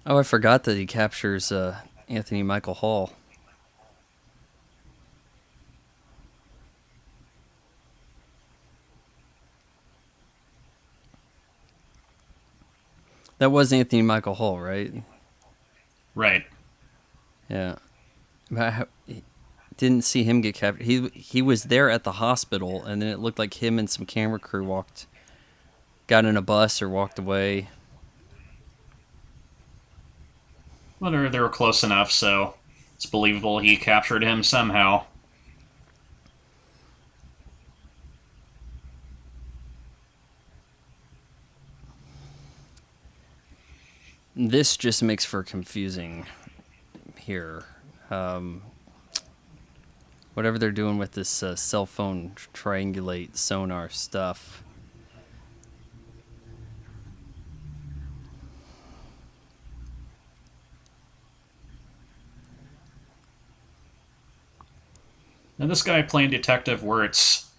Oh, I forgot that he captures Anthony Michael Hall. That was Anthony Michael Hall, right? right. Yeah. But didn't see him get captured. He was there at the hospital, and then it looked like him and some camera crew got in a bus or walked away. Well, they were close enough, so it's believable he captured him somehow. This just makes for confusing here. Whatever they're doing with this cell phone triangulate sonar stuff. Now, this guy playing Detective Wirtz,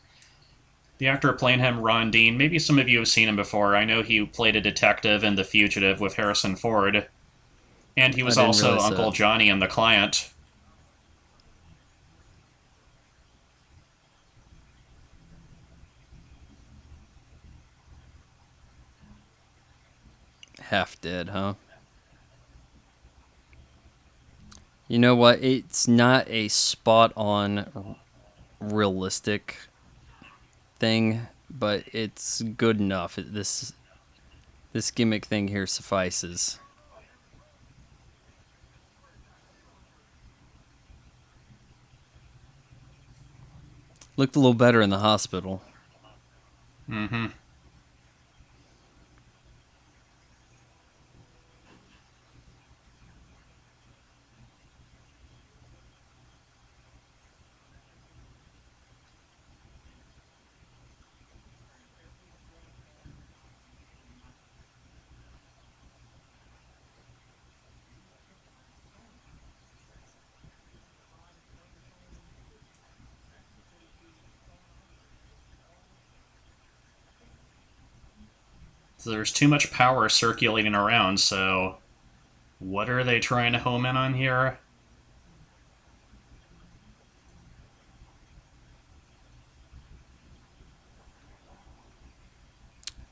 the actor playing him, Ron Dean, maybe some of you have seen him before. I know he played a detective in The Fugitive with Harrison Ford, and he was I didn't also realize Uncle that. Johnny in The Client. half dead, huh? You know what? It's not a spot on realistic thing, but it's good enough. This gimmick thing here suffices. Looked a little better in the hospital. Mm-hmm. So there's too much power circulating around, so what are they trying to home in on here?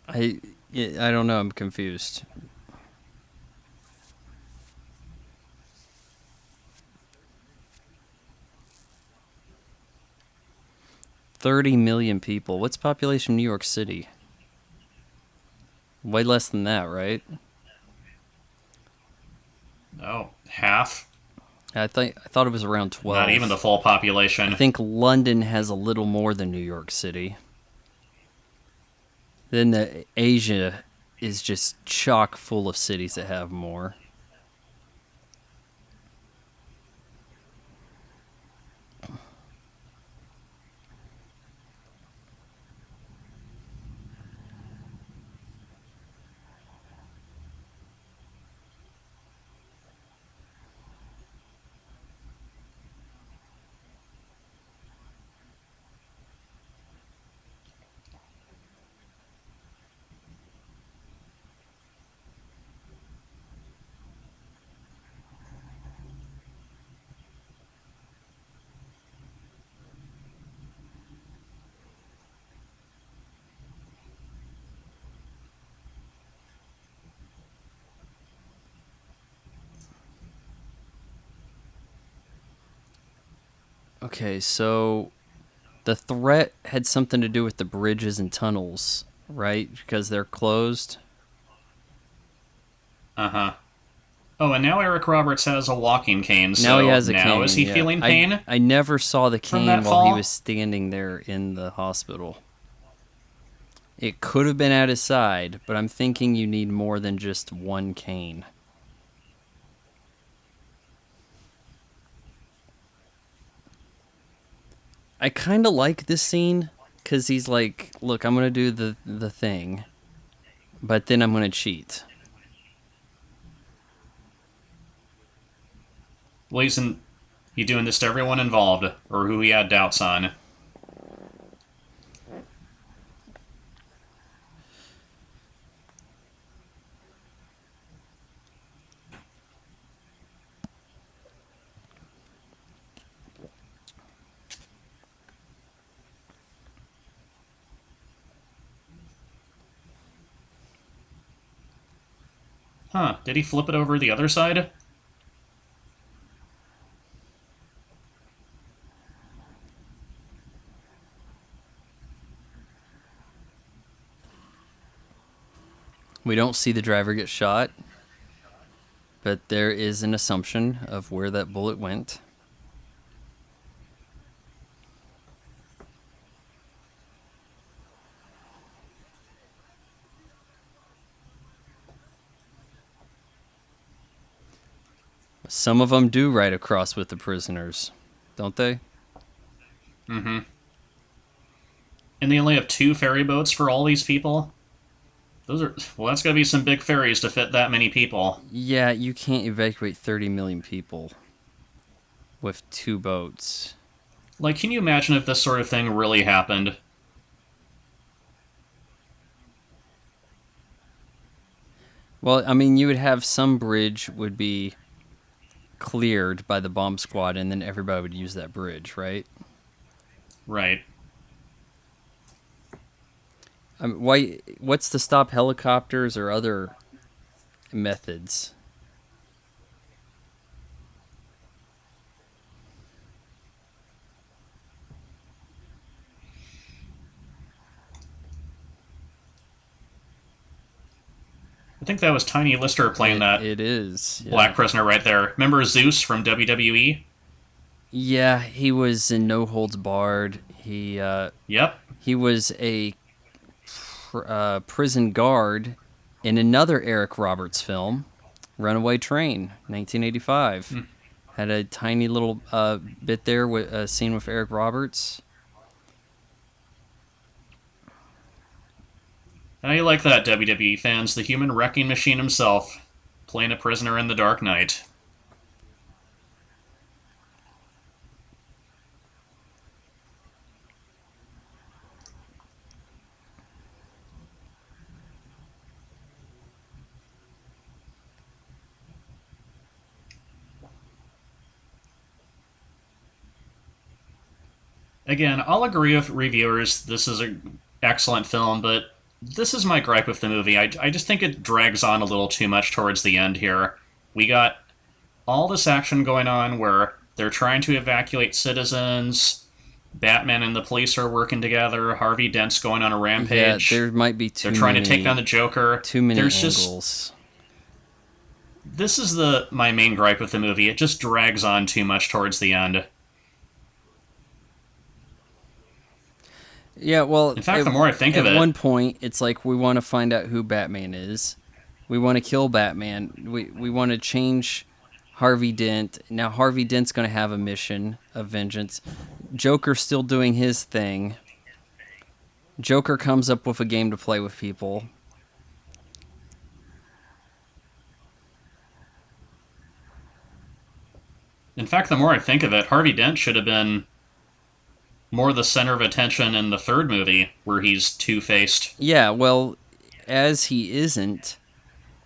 I I don't know. I'm confused. $30 million people. What's population of New York City? Way less than that, right? Oh, half? I thought it was around Not even the 12. full I population. think London has a little more than New York City. Then Asia is just chock full of cities that have more. Okay, so the threat had something to do with the bridges and tunnels, right? Because they're closed. Uh-huh. Oh, and now Eric Roberts has a walking cane, Now he so has a now is cane. he Yeah, feeling I pain I never saw the from cane that while he was fall? standing there in the hospital. It could have been at his side, but I'm thinking you need more than just one cane. I kind of like this scene because he's like, "Look, I'm gonna do the thing, but then I'm gonna cheat." Well, he doing this to everyone involved, or who he had doubts on. Huh, did he flip it over the other side? We don't see the driver get shot, but there is an assumption of where that bullet went. Some of them do ride across with the prisoners, don't they? Mm-hmm. And they only have two ferry boats for all these people? Well, that's gotta be some big ferries to fit that many people. Yeah, you can't evacuate 30 million people with two boats. Like, can you imagine if this sort of thing really happened? Well, I mean, you would have some bridge would be cleared by the bomb squad, and then everybody would use that bridge, right? Right. Why? What's to stop helicopters or other methods. I think that was Tiny Lister playing that It is, yeah. black prisoner right there. Remember Zeus from WWE? Yeah, he was in No Holds Barred. Yep. He was a prison guard in another Eric Roberts film, Runaway Train, 1985. Had a tiny little bit there with a scene with Eric Roberts. How you like that, WWE fans? The human wrecking machine himself, playing a prisoner in The Dark Knight. Again, I'll agree with reviewers. This is an excellent film, but this is my gripe with the movie. I just think it drags on a little too much towards the end here. We got all this action going on where they're trying to evacuate citizens. Batman and the police are working together. Harvey Dent's going on a Yeah, rampage. there might be They're trying to take down the Joker. too many There's just angles. this is the my main gripe with the movie. It just drags on too much towards the end. Yeah, well, In fact, the more I think of at it, one point, it's like we want to find out who Batman is. We want to kill Batman. We want to change Harvey Dent. Now Harvey Dent's going to have a mission of vengeance. Joker's still doing his thing. Joker comes up with a game to play with people. in fact, the more I think of it, Harvey Dent should have been more the center of attention in the third movie, where he's two-faced. Yeah, well, as he isn't,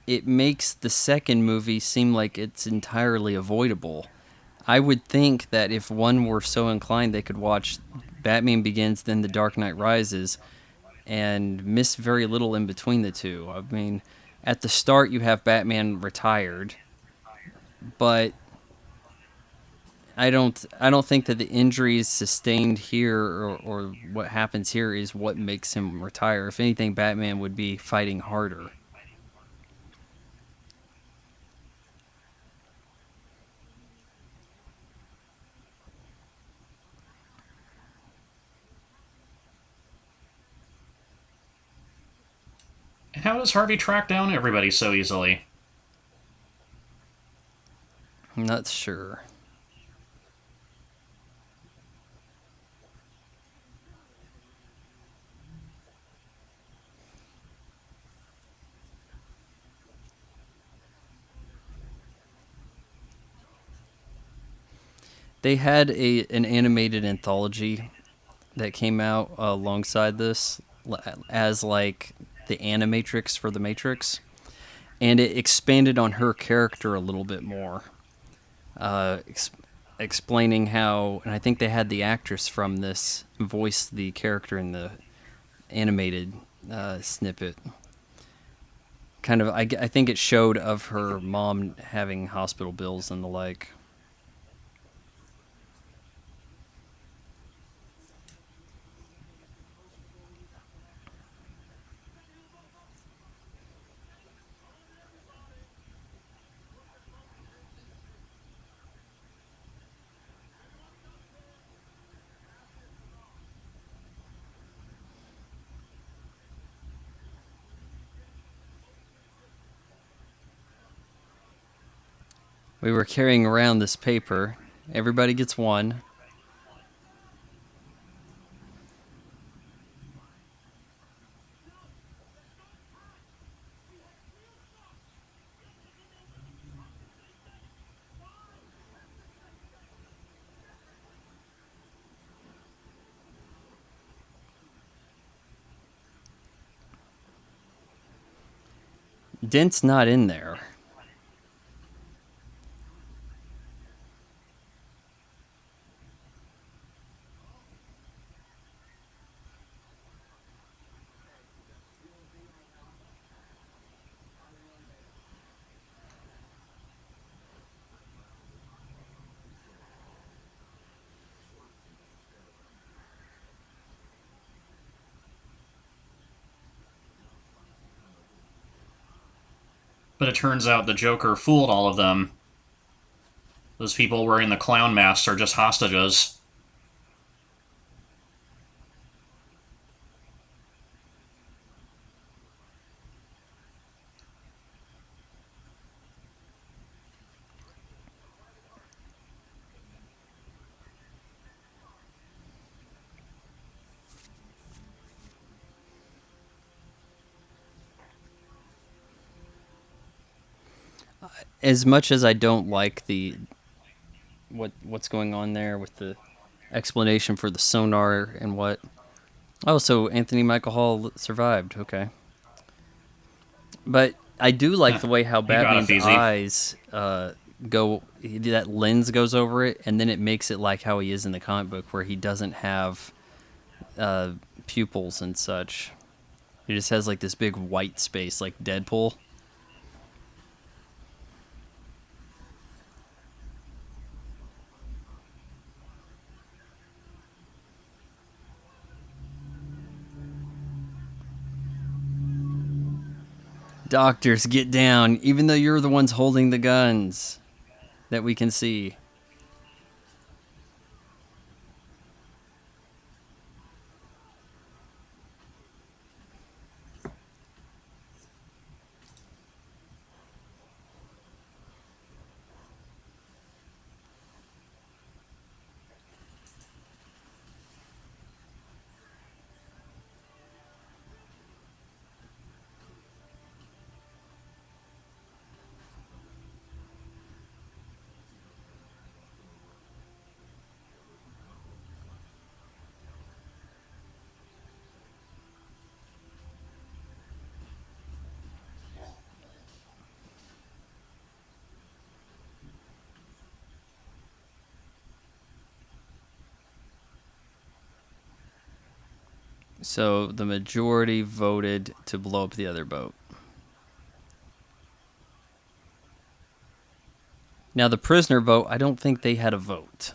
it makes the second movie seem like it's entirely avoidable. I would think that if one were so inclined, they could watch Batman Begins, then The Dark Knight Rises, and miss very little in between the two. I mean, at the start, you have Batman retired, but I don't think that the injuries sustained here or what happens here is what makes him retire. If anything, Batman would be fighting harder. How does Harvey track down everybody so easily? I'm not sure. They had an animated anthology that came out alongside this as like the Animatrix for the Matrix, and it expanded on her character a little bit more, explaining how, and I think they had the actress from this voice the character in the animated snippet. Kind of, I think it showed of her mom having hospital bills and the like. We were carrying around this paper. Everybody gets one. Dent's not in there. But it turns out the Joker fooled all of them. Those people wearing the clown masks are just hostages. As much as I don't like the what's going on there with the explanation for the sonar and what. Oh, so Anthony Michael Hall survived. Okay. But I do like the way how You got it, Batman's Feezy. eyes go. That lens goes over it, and then it makes it like how he is in the comic book, where he doesn't have uh, pupils and such. He just has like this big white space, like Deadpool. Doctors, get down, even though you're the ones holding the guns that we can see. So the majority voted to blow up the other boat. Now the prisoner boat, I don't think they had a vote.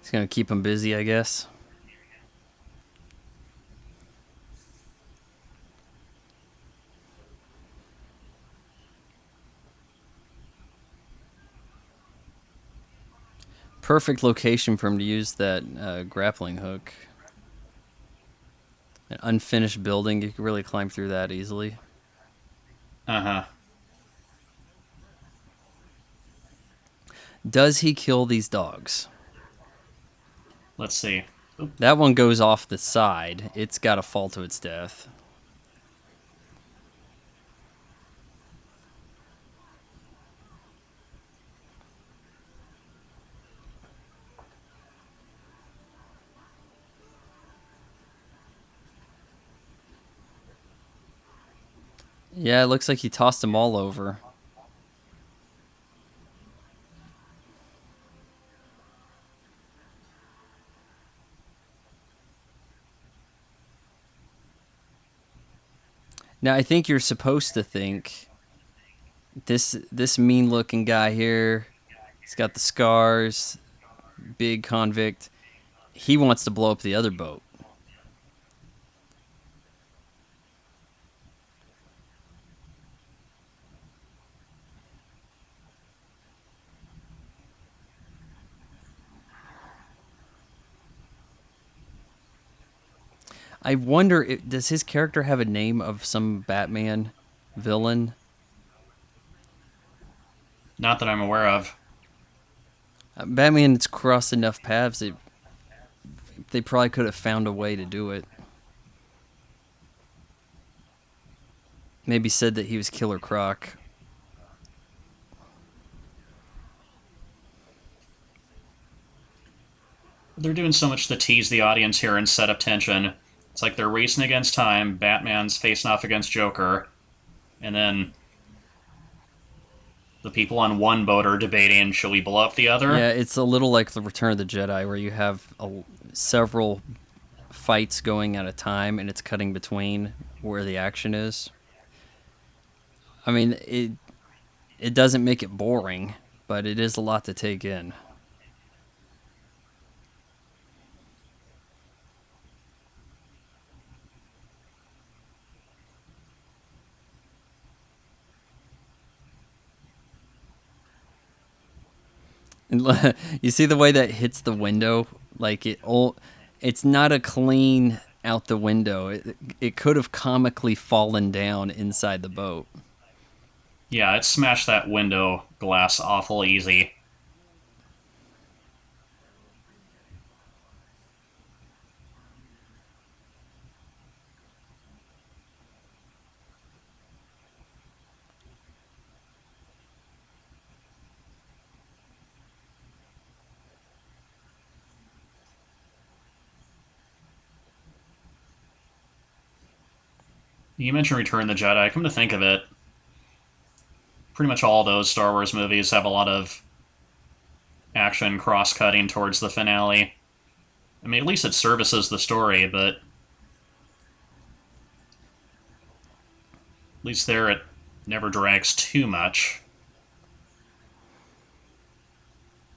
It's gonna keep them busy, I guess. Perfect location for him to use that grappling hook. An unfinished building, you could really climb through that easily. Uh huh. Does he kill these dogs? Let's see. Oop. That one goes off the side. It's got to fall to its death. Yeah, it looks like he tossed them all over. Now, I think you're supposed to think this mean-looking guy here, he's got the scars, big convict. He wants to blow up the other boat. I wonder, does his character have a name of some Batman? villain. Not that I'm aware of. Batman's crossed enough paths. They probably could have found a way to do it. Maybe said that he was Killer Croc. They're doing so much to tease the audience here and set up tension. It's like they're racing against time. Batman's facing off against Joker, and then the people on one boat are debating, should we blow up the other? Yeah, it's a little like the Return of the Jedi, where you have several fights going at a time, and it's cutting between where the action is. I mean, it doesn't make it boring, but it is a lot to take in. And you see the way that hits the window? Like it's not a clean out the window. It could have comically fallen down inside the boat. Yeah, it smashed that window glass awful easy. You mentioned Return of the Jedi. Come to think of it, pretty much all those Star Wars movies have a lot of action cross-cutting towards the finale. I mean, at least it services the story, but at least there it never drags too much.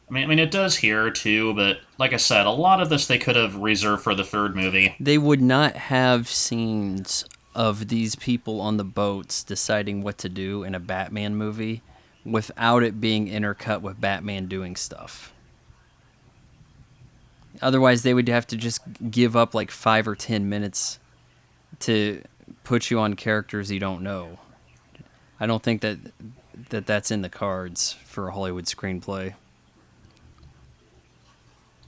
I mean, it does here too, but like I said, a lot of this they could have reserved for the third movie. They would not have scenes of these people on the boats deciding what to do in a Batman movie without it being intercut with Batman doing stuff. Otherwise, they would have to just give up like 5 or 10 minutes to put you on characters you don't know. I don't think that's in the cards for a Hollywood screenplay.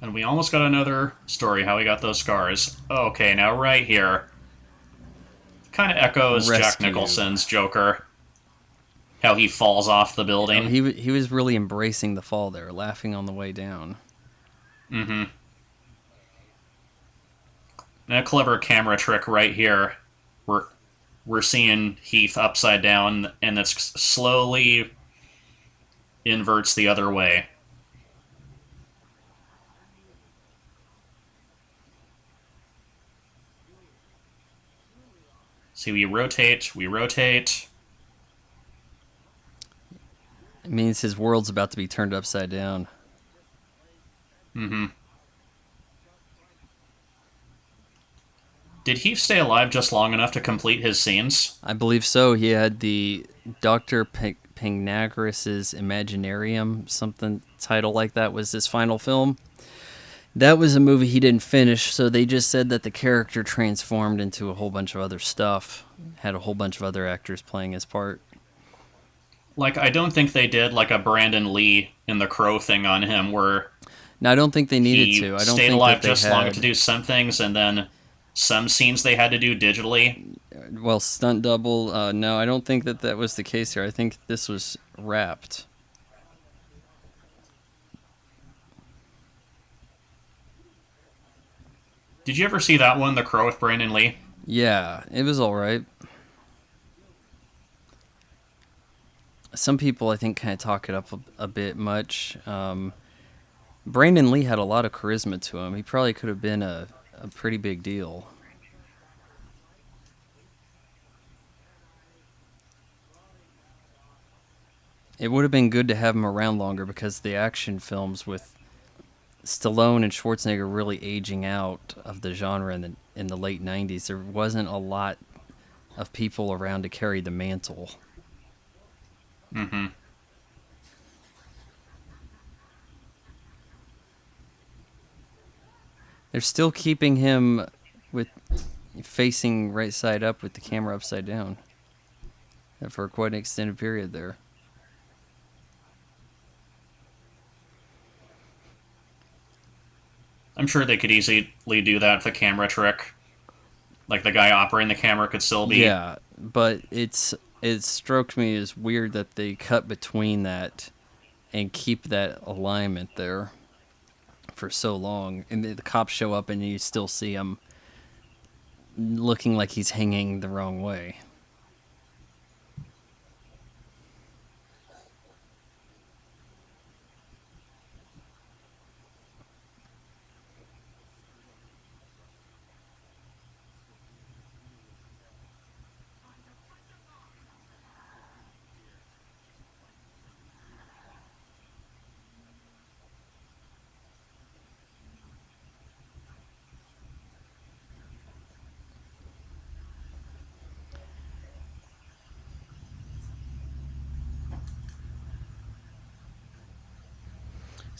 And we almost got another story how he got those scars. Okay, now right here. Kind of echoes Jack Rescue. Nicholson's Joker. How he falls off the building. He was really embracing the fall there, laughing on the way down. Mm-hmm. And a clever camera trick right here. We're seeing Heath upside down, and it's slowly inverts the other way. See, we rotate. It means his world's about to be turned upside down. Mm-hmm. Did Heath stay alive just long enough to complete his scenes? I believe so. He had the Dr. Pangnagris's Imaginarium, something title like that was his final film. That was a movie he didn't finish, so they just said that the character transformed into a whole bunch of other stuff. Had a whole bunch of other actors playing his part. Like, I don't think they did like a Brandon Lee in the Crow thing on him where No, I don't think they needed he to. I don't stayed think alive that they just had, long enough to do some things, and then some scenes they had to do digitally. Well, stunt double. No, I don't think that was the case here. I think this was wrapped. Did you ever see that one, The Crow with Brandon Lee? Yeah, it was all right. Some people, I think, kind of talk it up a bit much. Brandon Lee had a lot of charisma to him. He probably could have been a pretty big deal. It would have been good to have him around longer because the action films with Stallone and Schwarzenegger really aging out of the genre in the late 90s, there wasn't a lot of people around to carry the mantle. Mm-hmm. They're still keeping him with facing right side up with the camera upside down. for quite an extended period there. I'm sure they could easily do that with a camera trick. Like the guy operating the camera could still be. Yeah, but it stroked me as weird that they cut between that and keep that alignment there for so long, and the cops show up and you still see him looking like he's hanging the wrong way.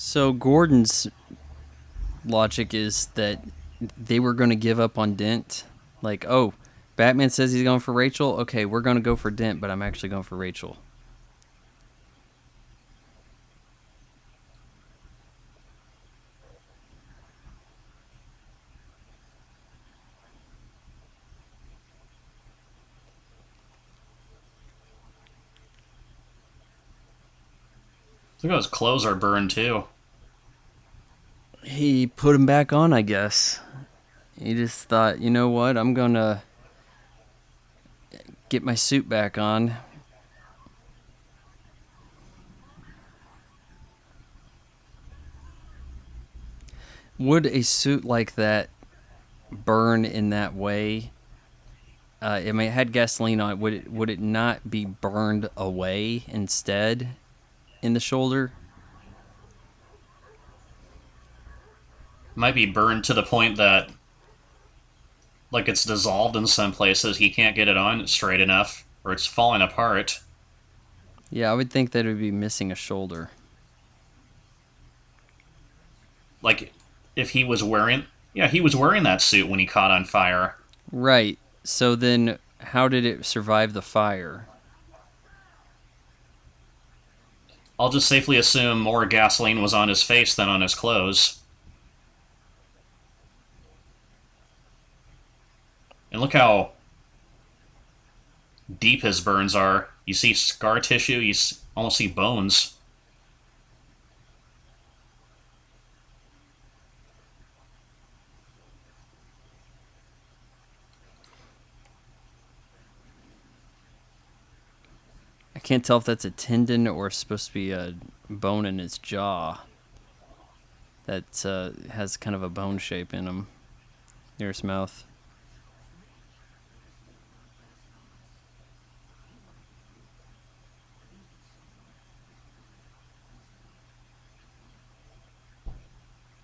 So Gordon's logic is that they were going to give up on Dent. Like, oh, Batman says he's going for Rachel. Okay, we're going to go for Dent, but I'm actually going for Rachel. Look how his clothes are burned too. He put him back on, I guess. He just thought, you know what, I'm going to get my suit back on. Would a suit like that burn in that way? I mean, it had gasoline on it. Would it not be burned away instead in the shoulder? Might be burned to the point that, like, it's dissolved in some places. He can't get it on straight enough, or it's falling apart. Yeah, I would think that it would be missing a shoulder. Like, if he was wearing. Yeah, he was wearing that suit when he caught on fire. Right. So then, how did it survive the fire? I'll just safely assume more gasoline was on his face than on his clothes. And look how deep his burns are. You see scar tissue, you almost see bones. I can't tell if that's a tendon or supposed to be a bone in his jaw that has kind of a bone shape in him near his mouth.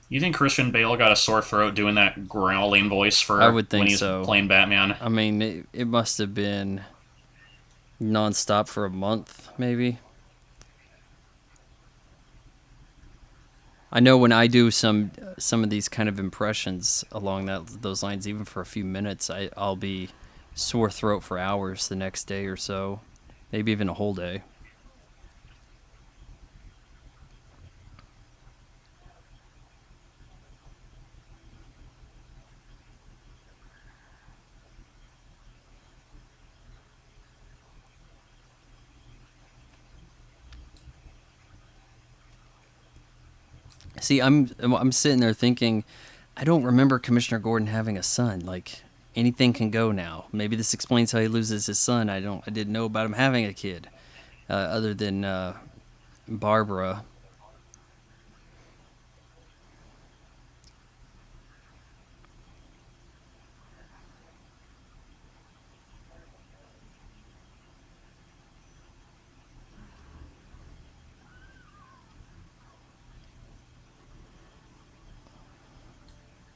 You think Christian Bale got a sore throat doing that growling voice for I would think when he's so. playing Batman? I mean, it must have been nonstop for a month, maybe. I know when I do some of these kind of impressions along those lines, even for a few minutes, I'll be sore throat for hours the next day or so, maybe even a whole day. See, I'm sitting there thinking, I don't remember Commissioner Gordon having a son. Like, anything can go now. Maybe this explains how he loses his son. I didn't know about him having a kid, other than Barbara.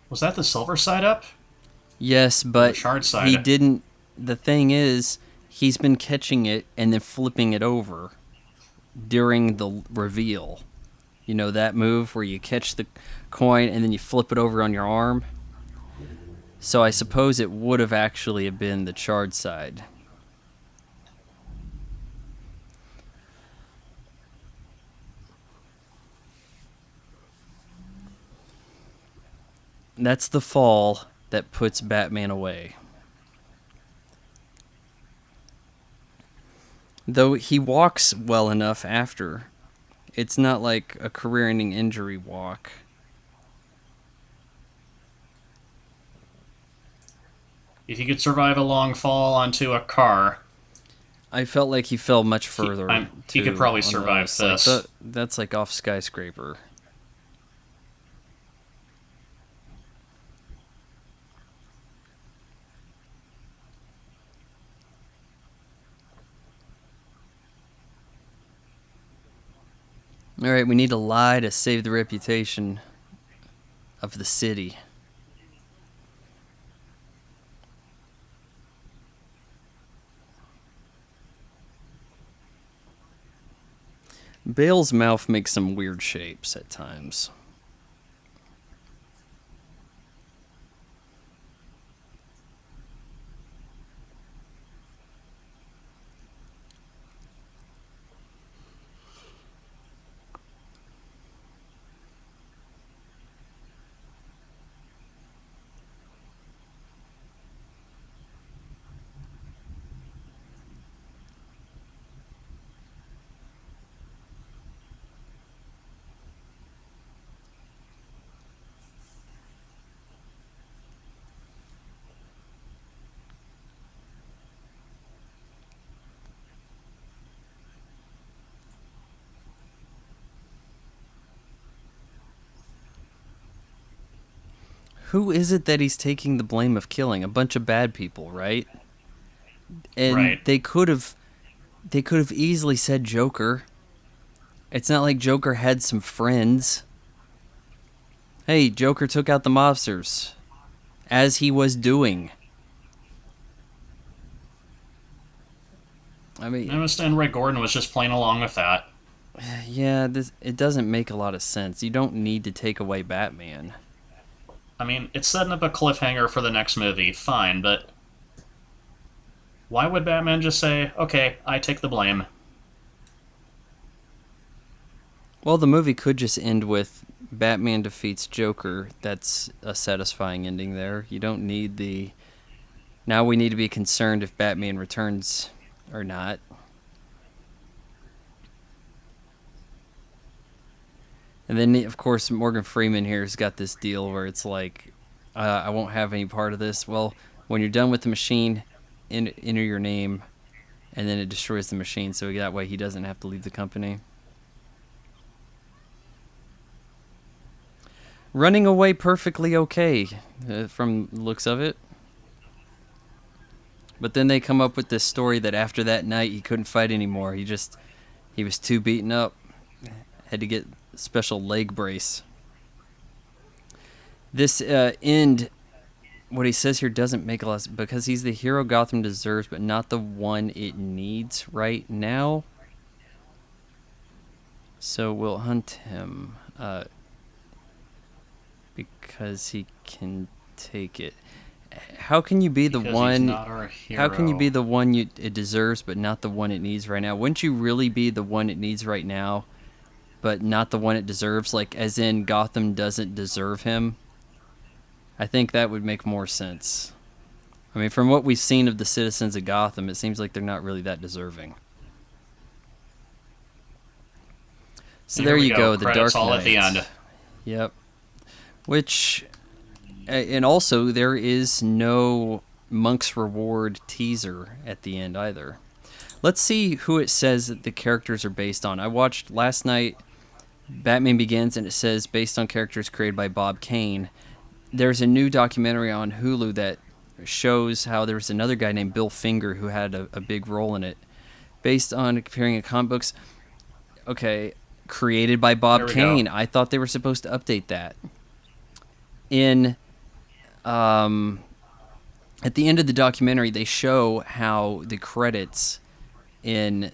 Was that the silver side up? Yes, Or the but shard side? he didn't. The thing is, he's been catching it and then flipping it over during the reveal. You know that move where you catch the coin and then you flip it over on your arm? So I suppose it would have actually been the charred side. That's the fall that puts Batman away. Though he walks well enough after. It's not like a career-ending injury walk. If he could survive a long fall onto a car, I felt like he fell much further, he could too. probably On survive those. this. That's like off skyscraper. Alright, we need to lie to save the reputation of the city. Bale's mouth makes some weird shapes at times. Who is it that he's taking the blame of killing? A bunch of bad people, right? And Right. they could have easily said Joker. It's not like Joker had some friends. Hey, Joker took out the mobsters as he was doing. I mean, I understand Ray Gordon was just playing along with that. yeah, it doesn't make a lot of sense. You don't need to take away Batman. I mean, it's setting up a cliffhanger for the next movie, fine, but why would Batman just say, okay, I take the blame? Well, the movie could just end with Batman defeats Joker. That's a satisfying ending there. You don't need the... Now we need to be concerned if Batman returns or not. And then, of course, Morgan Freeman here has got this deal where it's like, I won't have any part of this. Well, when you're done with the machine, enter your name, and then it destroys the machine, so that way he doesn't have to leave the company. Running away perfectly okay, from the looks of it. But then they come up with this story that after that night he couldn't fight anymore. He was too beaten up. Had to get a special leg brace. This end, what he says here doesn't make a lot of sense, because he's the hero Gotham deserves, but not the one it needs right now. So we'll hunt him because he can take it. How can you be the Because one? he's not our hero. How can you be the one it deserves, but not the one it needs right now? Wouldn't you really be the one it needs right now, but not the one it deserves? Like, as in Gotham doesn't deserve him? I think that would make more sense. I mean, from what we've seen of the citizens of Gotham, it seems like they're not really that deserving. So there you go, the Credits Dark all Knight. at the end. Yep. Which, and also there is no Monk's Reward teaser at the end either. Let's see who it says that the characters are based on. I watched last night Batman Begins, and it says based on characters created by Bob Kane. There's a new documentary on Hulu that shows how there was another guy named Bill Finger who had a big role in it, based on appearing in comic books. Okay, created by Bob Kane. I thought they were supposed to update that. In at the end of the documentary, they show how the credits in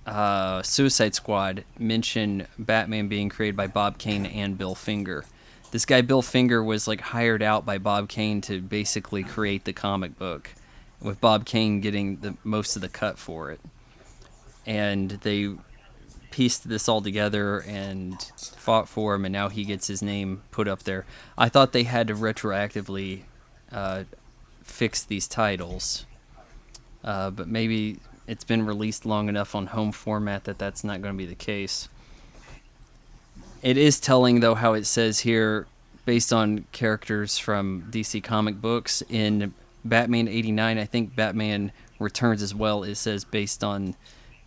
Suicide Squad mention Batman being created by Bob Kane and Bill Finger. This guy Bill Finger was like hired out by Bob Kane to basically create the comic book, with Bob Kane getting the most of the cut for it. And they pieced this all together and fought for him, and now he gets his name put up there. I thought they had to retroactively fix these titles, but maybe it's been released long enough on home format that that's not going to be the case. It is telling, though, how it says here, based on characters from DC comic books, in Batman 89, I think Batman Returns as well, it says based on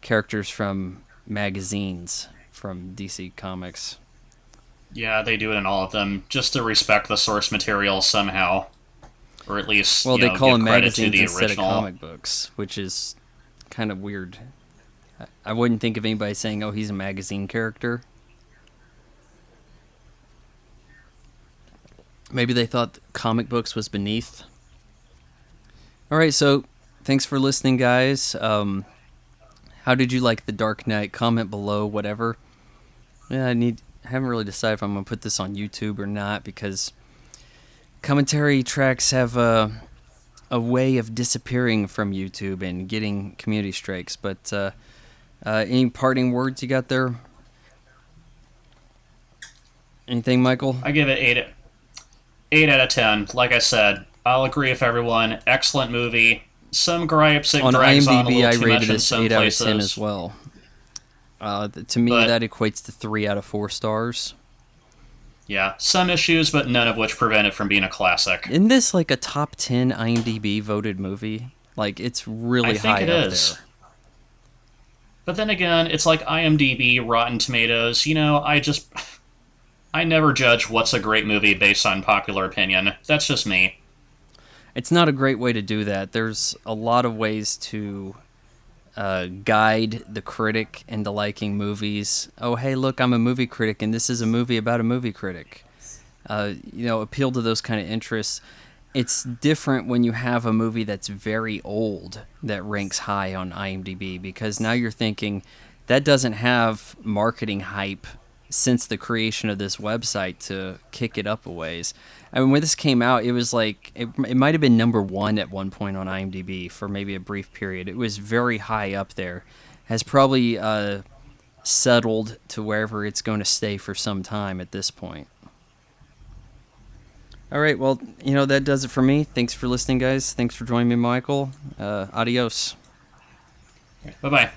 characters from magazines from DC Comics. Yeah, they do it in all of them, just to respect the source material somehow. Or at least, Well, they call give them credit to magazines the instead of original. comic books, which is kind of weird. I wouldn't think of anybody saying, oh, he's a magazine character. Maybe they thought comic books was beneath. All right, so thanks for listening, guys. How did you like The Dark Knight? Comment below, whatever. Yeah, I haven't really decided if I'm going to put this on YouTube or not, because commentary tracks have a way of disappearing from YouTube and getting community strikes. But any parting words you got there? Anything, Michael? I give it 8 out of 10. Like I said, I'll agree with everyone. Excellent movie. Some gripes, it On drags on a IMDb, little I too rated much in this some 8 out of places. 10 as well. To me, But- that equates to 3 out of 4 stars. Yeah, some issues, but none of which prevent it from being a classic. Isn't this like a top 10 IMDb voted movie? Like, it's really I think high it up is. there. But then again, it's like IMDb, Rotten Tomatoes. I never judge what's a great movie based on popular opinion. That's just me. It's not a great way to do that. There's a lot of ways to guide the critic into liking movies. Oh, hey, look, I'm a movie critic, and this is a movie about a movie critic. Appeal to those kind of interests. It's different when you have a movie that's very old that ranks high on IMDb, because now you're thinking that doesn't have marketing hype since the creation of this website to kick it up a ways. I mean, when this came out, it was like, it might have been number 1 at one point on IMDb for maybe a brief period. It was very high up there. Has probably settled to wherever it's going to stay for some time at this point. All right, well, that does it for me. Thanks for listening, guys. Thanks for joining me, Michael. Adios. Bye-bye.